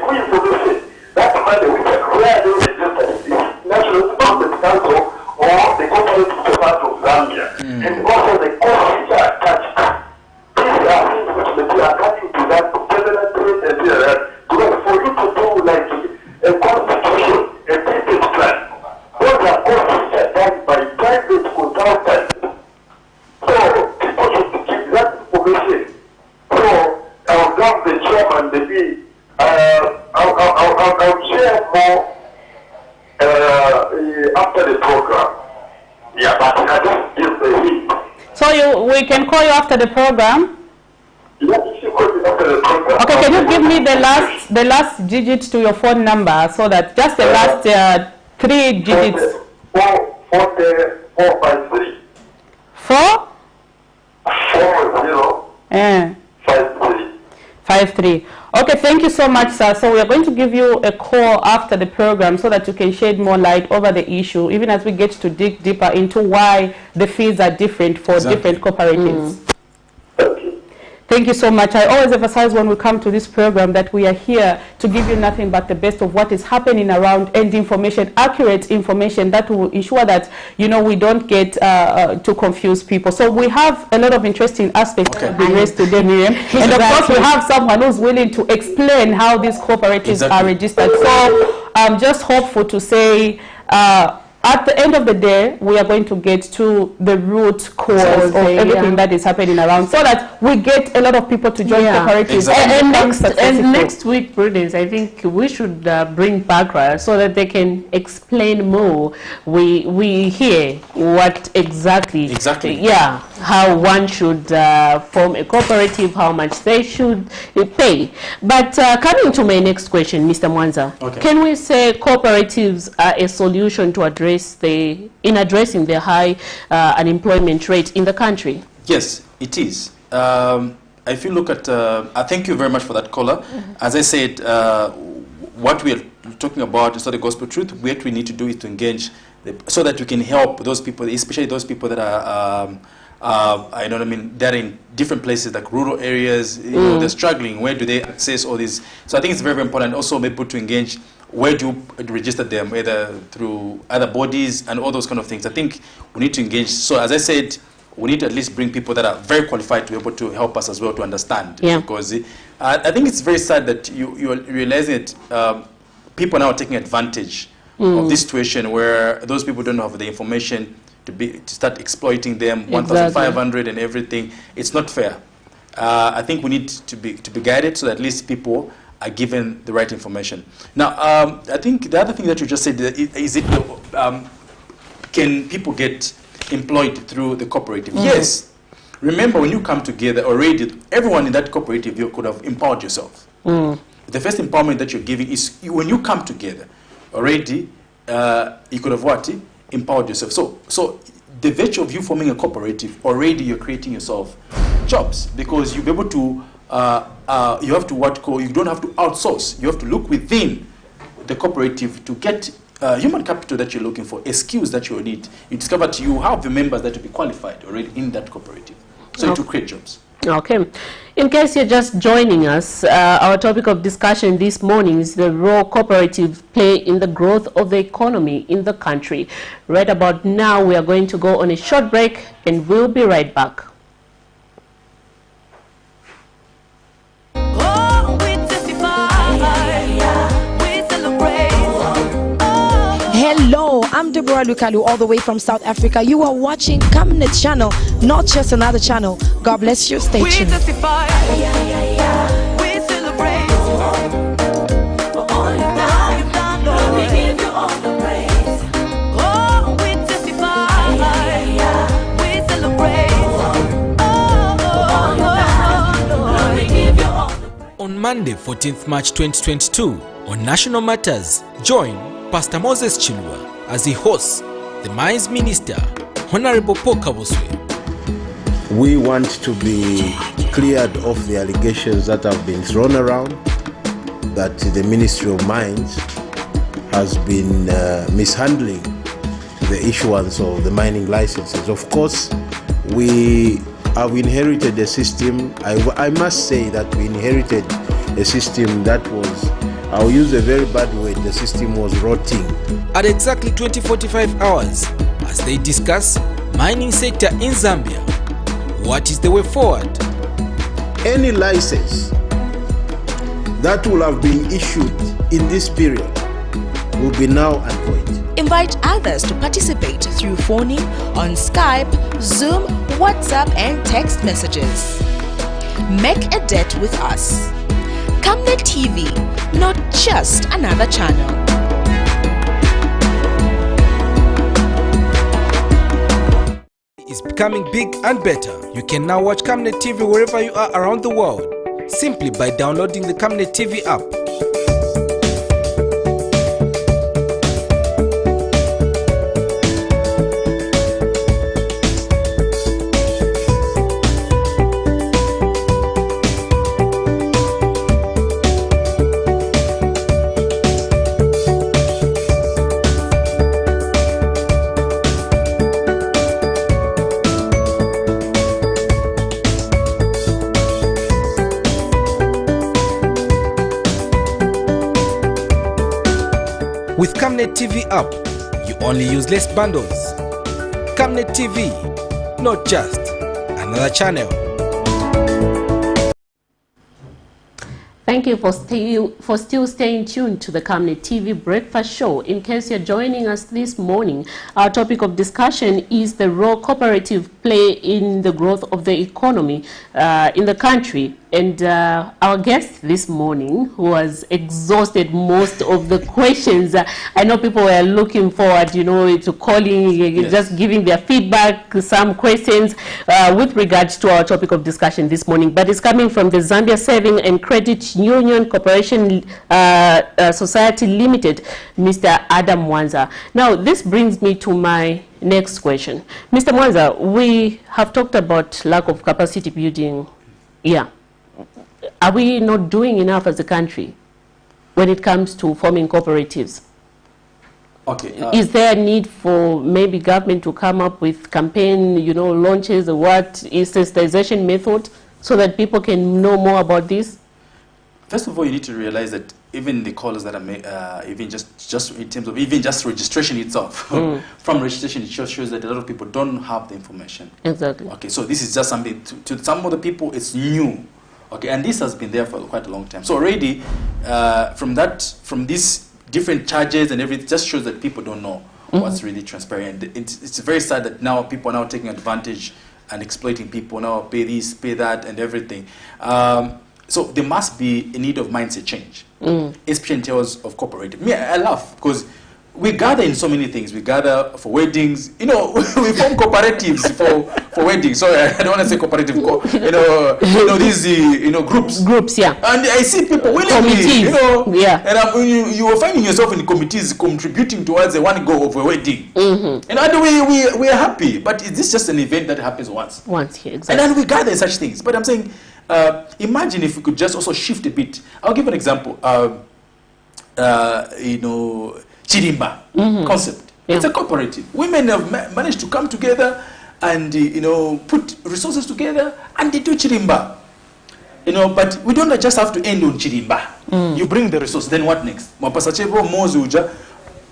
full information. That money which is where they registered the National Youth Development Council or the cooperative part of Zambia, and also the costs which are attached. These are things which may be attaching to that permanent and that. Because for you to do like a constitution, a business plan, those are costs which are done by private consultants. So people should give that information. So I'll love the chairman, maybe I'll share more after the program. Yeah, but I just give the hint.
So we can call you after the program?
Yes, you call me after the program.
Okay, can you give me the last digit to your phone number, so that just the last 3 digits?
453.
4?
40.
53. Okay, thank you so much, sir. So we are going to give you a call after the program so that you can shed more light over the issue, even as we get to dig deeper into why the fees are different for different cooperatives. Thank you so much. I always emphasize when we come to this program that we are here to give you nothing but the best of what is happening around, and information, accurate information that will ensure that, you know, we don't get to confuse people. So we have a lot of interesting aspects that have been raised today, Miriam. And of course we have someone who's willing to explain how these cooperatives are registered. So I'm just hopeful to say, at the end of the day, we are going to get to the root cause of everything that is happening around, so that we get a lot of people to join cooperatives.
And next week, Prudence, I think we should bring PACRA so that they can explain more. We hear what exactly, how one should form a cooperative, how much they should pay. But coming to my next question, Mr. Mwanza, can we say cooperatives are a solution to addressing the high unemployment rate in the country?
Yes, it is. If you look at, thank you very much for that caller. As I said, what we are talking about is not the gospel truth. What we need to do is to engage so that we can help those people, especially those people that are, I know what I mean, they're in different places like rural areas, you know, they're struggling. Where do they access all these? So I think it's very, very important also maybe to engage. Where do you register them, either through other bodies and all those kind of things? I think we need to engage. So as I said, we need to at least bring people that are very qualified to be able to help us as well to understand. Because I think it's very sad that you're realizing that people now are taking advantage of this situation where those people don't have the information to start exploiting them, 1,500 and everything. It's not fair. I think we need to be guided so that at least people are given the right information. Now, I think the other thing that you just said is can people get employed through the cooperative? Yes, remember, when you come together already, everyone in that cooperative, you could have empowered yourself. The first empowerment that you're giving is when you come together already, you could have what? Empowered yourself. So the virtue of you forming a cooperative, already you're creating yourself jobs, because you'll be able to, you have to you don't have to outsource. You have to look within the cooperative to get human capital that you're looking for, a skills that you need. You discover you have the members that will be qualified already in that cooperative. So it will create jobs.
Okay. In case you're just joining us, our topic of discussion this morning is the role cooperatives play in the growth of the economy in the country. Right about now, we are going to go on a short break, and we'll be right back.
Hello, I'm Deborah Lukalu, all the way from South Africa. You are watching Camnet channel, not just another channel. God bless you. Stay tuned.
We celebrate for all you've done, Lord. We give you all the praise. Oh, we testify. We celebrate for all you've done, Lord. We give you all the praise.
On Monday, 14th March 2022, on National Matters, join Pastor Moses Chilwa as he hosts the Mines Minister, Honorable Paul Kabuswe.
We want to be cleared of the allegations that have been thrown around that the Ministry of Mines has been mishandling the issuance of the mining licenses. Of course, we have inherited a system. I must say that we inherited a system that was, I'll use a very bad word, the system was rotting.
At exactly 20:45 hours, as they discuss mining sector in Zambia, what is the way forward?
Any license that will have been issued in this period will be null and void.
Invite others to participate through phoning on Skype, Zoom, WhatsApp and text messages. Make a date with us. Camnet TV, not just another channel.
Is becoming big and better. You can now watch Camnet TV wherever you are around the world, simply by downloading the Camnet TV app. With Camnet TV app, you only use less bundles. Camnet TV, not just another channel.
Thank you for still staying tuned to the Camnet TV Breakfast Show. In case you're joining us this morning, our topic of discussion is the role cooperative play in the growth of the economy in the country. And our guest this morning, who has exhausted most of the questions, I know people were looking forward, you know, to calling, just giving their feedback, some questions with regards to our topic of discussion this morning. But it's coming from the Zambia Saving and Credit Union Corporation Society Limited, Mr. Adam Mwanza. Now, this brings me to my next question. Mr. Mwanza, we have talked about lack of capacity building. Yeah. Are we not doing enough as a country when it comes to forming cooperatives?
Okay.
Is there a need for maybe government to come up with campaign, you know, launches, or what is sensitization method so that people can know more about this?
First of all, you need to realize that even the callers that are made, even just in terms of even just registration itself, from registration, it shows that a lot of people don't have the information.
Exactly.
Okay, so this is just something to some of the people, it's new. Okay, and this has been there for quite a long time. So already, from these different charges and everything, just shows that people don't know what's really transparent. It's very sad that now people are now taking advantage and exploiting people. Now pay this, pay that, and everything. So there must be a need of mindset change, especially in terms of cooperative. Me, I laugh because we gather in so many things. We gather for weddings. You know, we form cooperatives for weddings. So I don't want to say cooperative. These groups.
Yeah.
And I see people willingly.
Yeah.
And you are finding yourself in committees contributing towards the one goal of a wedding.
Mm-hmm.
And we are happy. But is this just an event that happens once?
Once, yeah, exactly.
And then we gather in such things. But I'm saying, imagine if we could just also shift a bit. I'll give an example. Chirimba concept. Yeah. It's a cooperative. Women have managed to come together and put resources together and they do chirimba. But we don't just have to end on chirimba. You bring the resource, then what next?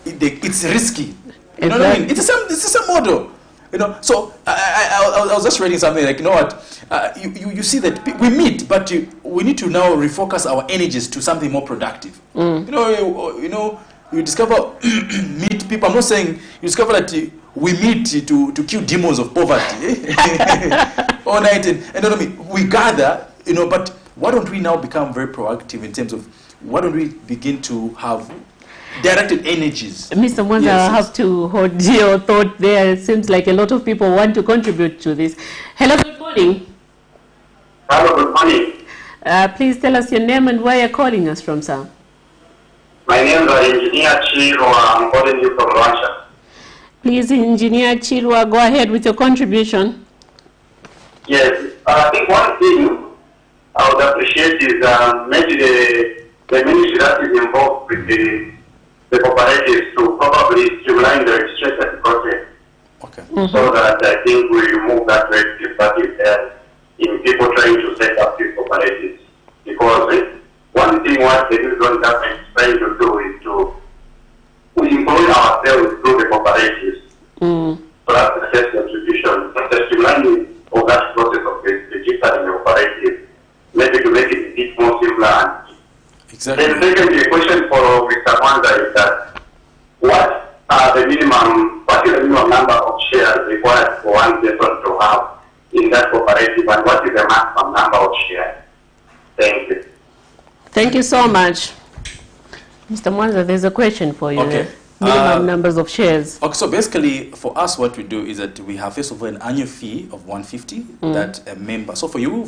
It's risky. You know what I mean? It's the same model. So I was just reading something like, you see that we meet, but we need to now refocus our energies to something more productive. You discover meet people. I'm not saying you discover that we meet to kill demons of poverty all night, and we gather, but why don't we now become very proactive in terms of why don't we begin to have directed energies?
Mr. Mwanza, I have to hold your thought there. It seems like a lot of people want to contribute to this. Hello, good morning.
Hello, good morning.
Please tell us your name and where you're calling us from, sir.
My name is Engineer Chirwa. I'm calling you from Rwanda.
Please, Engineer Chirwa, go ahead with your contribution.
Yes, I think one thing I would appreciate is maybe the ministry that is involved with the cooperatives to probably streamline the registration process.
Okay.
So that I think we remove that red tape that is there in people trying to set up these cooperatives. Because one thing what the new government is trying to do is to employ ourselves through the cooperatives. So that's the first contribution. But the streamlining of that process of registering the cooperative, maybe to make it a bit more simpler.
Exactly.
Then secondly, the question for Mr. Mwanza is that what is the minimum number of shares required for one person to have in that cooperative, and what is the maximum number of shares? Thank you.
Thank you so much. Mr. Mwanza, there's a question for you.
Okay.
Minimum numbers of shares.
Okay, so basically for us what we do is that we have first of all an annual fee of 150 that a member. So for you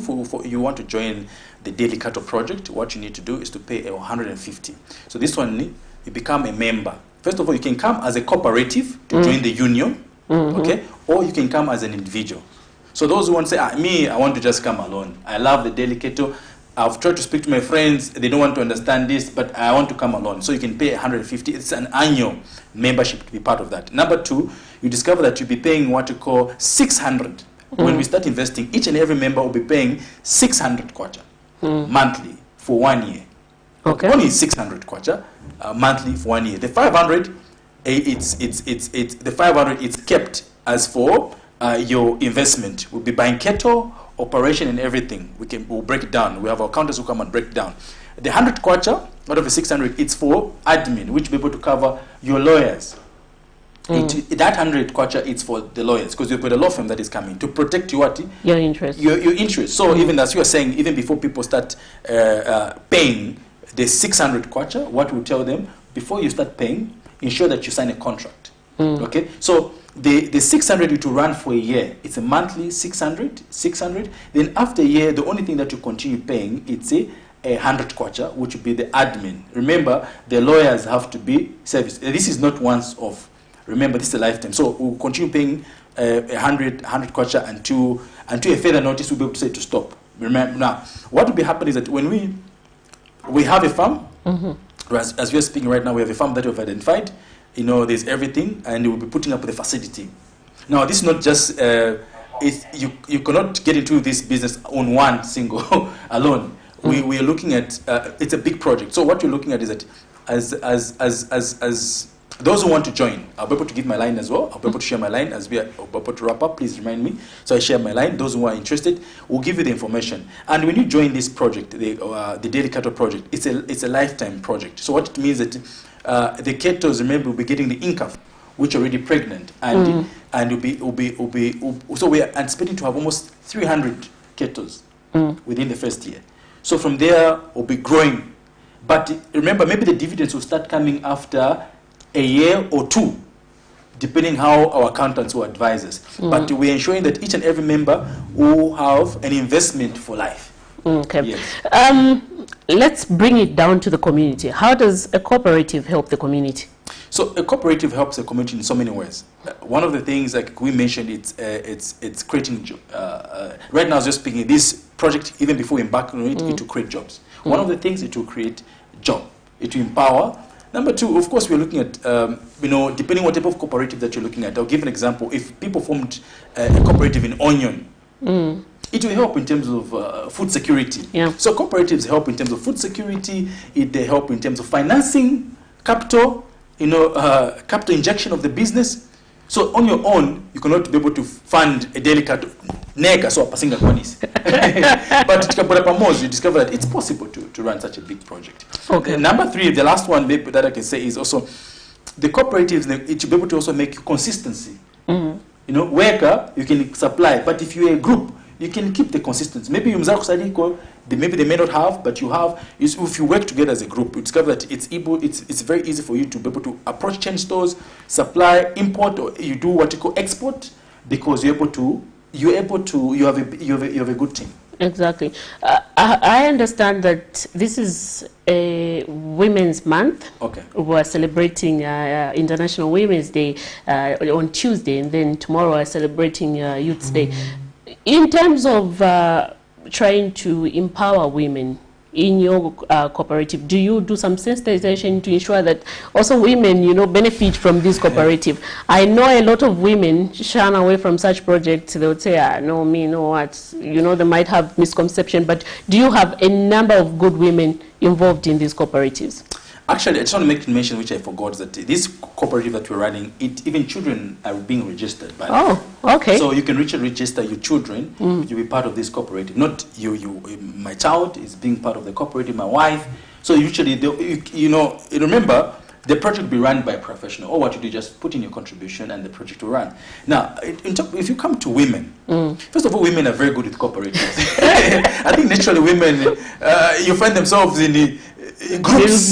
want to join the Daily Cattle Project, what you need to do is to pay 150. So this one, you become a member. First of all, you can come as a cooperative to join the union, okay? Or you can come as an individual. So those who want to say, me, I want to just come alone. I love the Daily Cattle. I've tried to speak to my friends, they don't want to understand this, but I want to come alone. So you can pay 150. It's an annual membership to be part of that. Number two, you discover that you'll be paying what you call 600. When we start investing, each and every member will be paying 600 kwacha monthly for 1 year.
Okay.
Only 600 kwacha monthly for 1 year. The 500, the 500 it's kept as for your investment. We'll be buying cattle, operation and everything. We'll break it down. We have our accountants who come and break it down. The 100 kwacha out of the 600, it's for admin, which will be able to cover your lawyers. That 100 kwacha, it's for the lawyers, because you've got a law firm that is coming to protect your
interest.
Your interest. So even as you are saying, even before people start paying the 600 kwacha, what we tell them, before you start paying, ensure that you sign a contract. Okay? So the 600 to run for a year. It's a monthly 600. Then after a year, the only thing that you continue paying, it's a 100 kwacha, which will be the admin. Remember, the lawyers have to be serviced. This is not once off. Remember, this is a lifetime. So we'll continue paying 100 kwacha until a further notice we'll be able to say to stop. Remember, now, what will be happening is that when we have a farm, as we are speaking right now, we have a farm that we've identified. There's everything, and we'll be putting up the facility. Now, this is not just, you cannot get into this business on one single alone. We are looking at, it's a big project. So what you're looking at is that as those who want to join, I'll be able to give my line as well. I'll be able to share my line as we are about to wrap up. Please remind me. So I share my line. Those who are interested, we'll give you the information. And when you join this project, the Daily Cattle Project, it's a lifetime project. So what it means that the kettles, remember, will be getting the income, which are already pregnant, and so we are anticipating to have almost 300 kettles within the first year. So from there, we'll be growing. But remember, maybe the dividends will start coming after a year or 2, depending how our accountants will advise us. But we're ensuring that each and every member will have an investment for life.
Okay.
Yes.
Let's bring it down to the community. How does a cooperative help the community?
So a cooperative helps the community in so many ways. One of the things, like we mentioned, it's creating. Right now, I was just speaking. This project, even before we embark on it, it will create jobs. One of the things, it will create job. It will empower. Number 2, of course, we're looking at depending what type of cooperative that you're looking at. I'll give an example. If people formed a cooperative in onion, it will help in terms of food security. So cooperatives help in terms of food security. They help in terms of financing, capital. Capital injection of the business. So on your own, you cannot be able to fund a delicate nega, so passing the monies. But you discover that it's possible to run such a big project. Okay. Number 3, the last one that I can say is also the cooperatives. It should be able to also make consistency. Worker, you can supply, but if you're a group, you can keep the consistency. Maybe maybe they may not have, but you have. If you work together as a group, you discover that it's very easy for you to be able to approach chain stores, supply, import, or you do what you call export, because you have a good team.
Exactly. I understand that this is a Women's Month.
Okay.
We're celebrating International Women's Day on Tuesday, and then tomorrow we're celebrating Youth Day. In terms of trying to empower women in your cooperative, do you do some sensitization to ensure that also women, benefit from this cooperative? I know a lot of women shun away from such projects. They would say, no, me, no, what? They might have misconception, but do you have a number of good women involved in these cooperatives?
Actually, I just want to make a mention, which I forgot, that this cooperative that we're running, even children are being registered by
okay.
So you can register your children to be part of this cooperative. Not my child is being part of the cooperative, my wife. So usually, remember, the project will be run by a professional. Or what you do, just put in your contribution and the project will run. Now, if you come to women, first of all, women are very good with cooperatives. I think naturally women, you find themselves in the groups,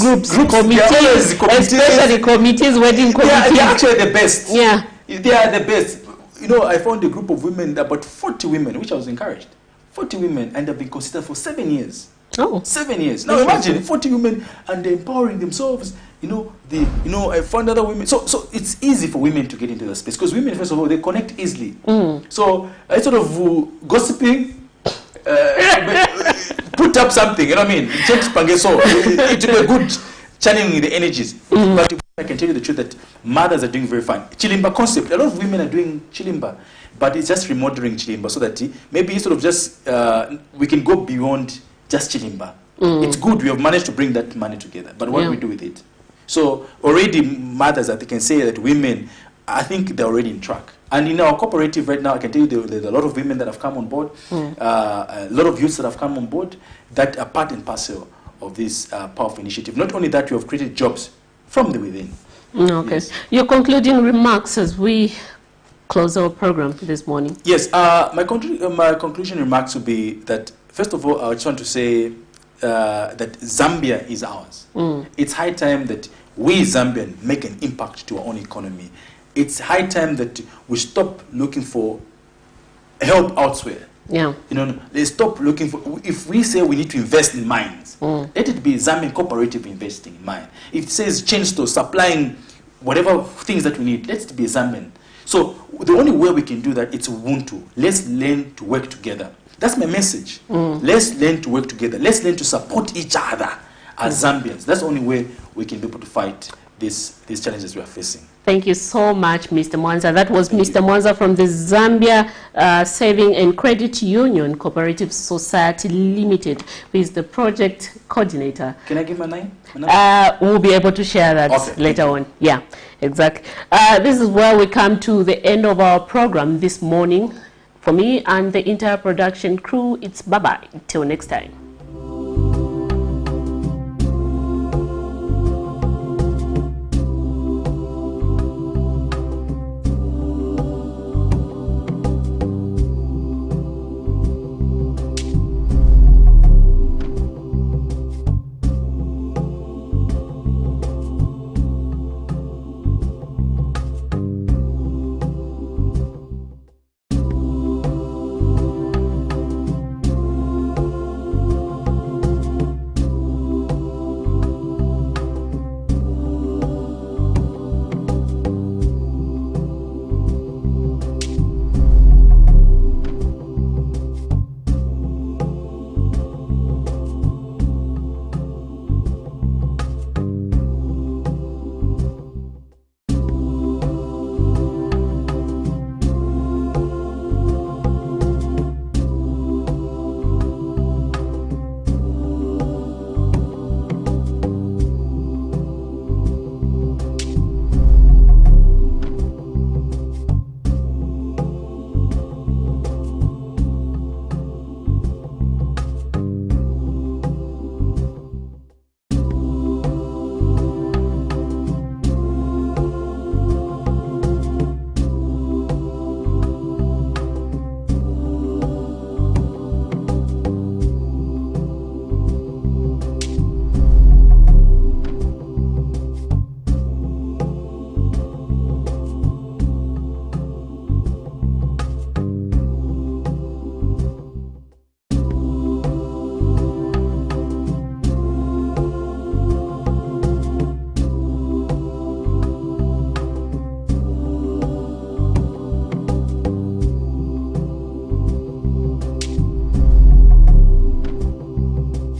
committees,
especially committees, wedding committees.
Yeah, they're actually the best.
Yeah.
They are the best. I found a group of women, about 40 women, which I was encouraged. 40 women, and they've been consistent for 7 years. 7 years. Now imagine 40 women, and they're empowering themselves. I found other women. So it's easy for women to get into the space, because women, first of all, they connect easily. So I sort of gossiping. Put up something, it will be a good channeling the energies. But I can tell you the truth that mothers are doing very fine. Chilimba concept, a lot of women are doing Chilimba, but it's just remodeling Chilimba so that maybe sort of just we can go beyond just Chilimba. It's good, we have managed to bring that money together, but what do we do with it? So already mothers, I can say that women, I think they're already in track. And in our cooperative right now, I can tell you there's a lot of women that have come on board, a lot of youths that have come on board that are part and parcel of this powerful initiative. Not only that, we have created jobs from the within.
Okay. Yes. Your concluding remarks as we close our program this morning.
Yes. My conclusion remarks would be that, first of all, I just want to say that Zambia is ours. It's high time that we Zambians make an impact to our own economy. It's high time that we stop looking for help elsewhere.
Yeah.
They stop looking for. If we say we need to invest in mines, let it be Zambian cooperative investing in mine. If it says chain store supplying whatever things that we need, let it be Zambian. So the only way we can do that is Ubuntu. Let's learn to work together. That's my message. Let's learn to work together. Let's learn to support each other as Zambians. That's the only way we can be able to fight these challenges we are facing.
Thank you so much, Mr. Mwanza. That was Mr. Mwanza from the Zambia Saving and Credit Union Cooperative Society Limited, who is the project coordinator.
Can I give my name?
We'll be able to share that later on. Yeah, exactly. This is where we come to the end of our program this morning. For me and the entire production crew, it's bye-bye. Till next time.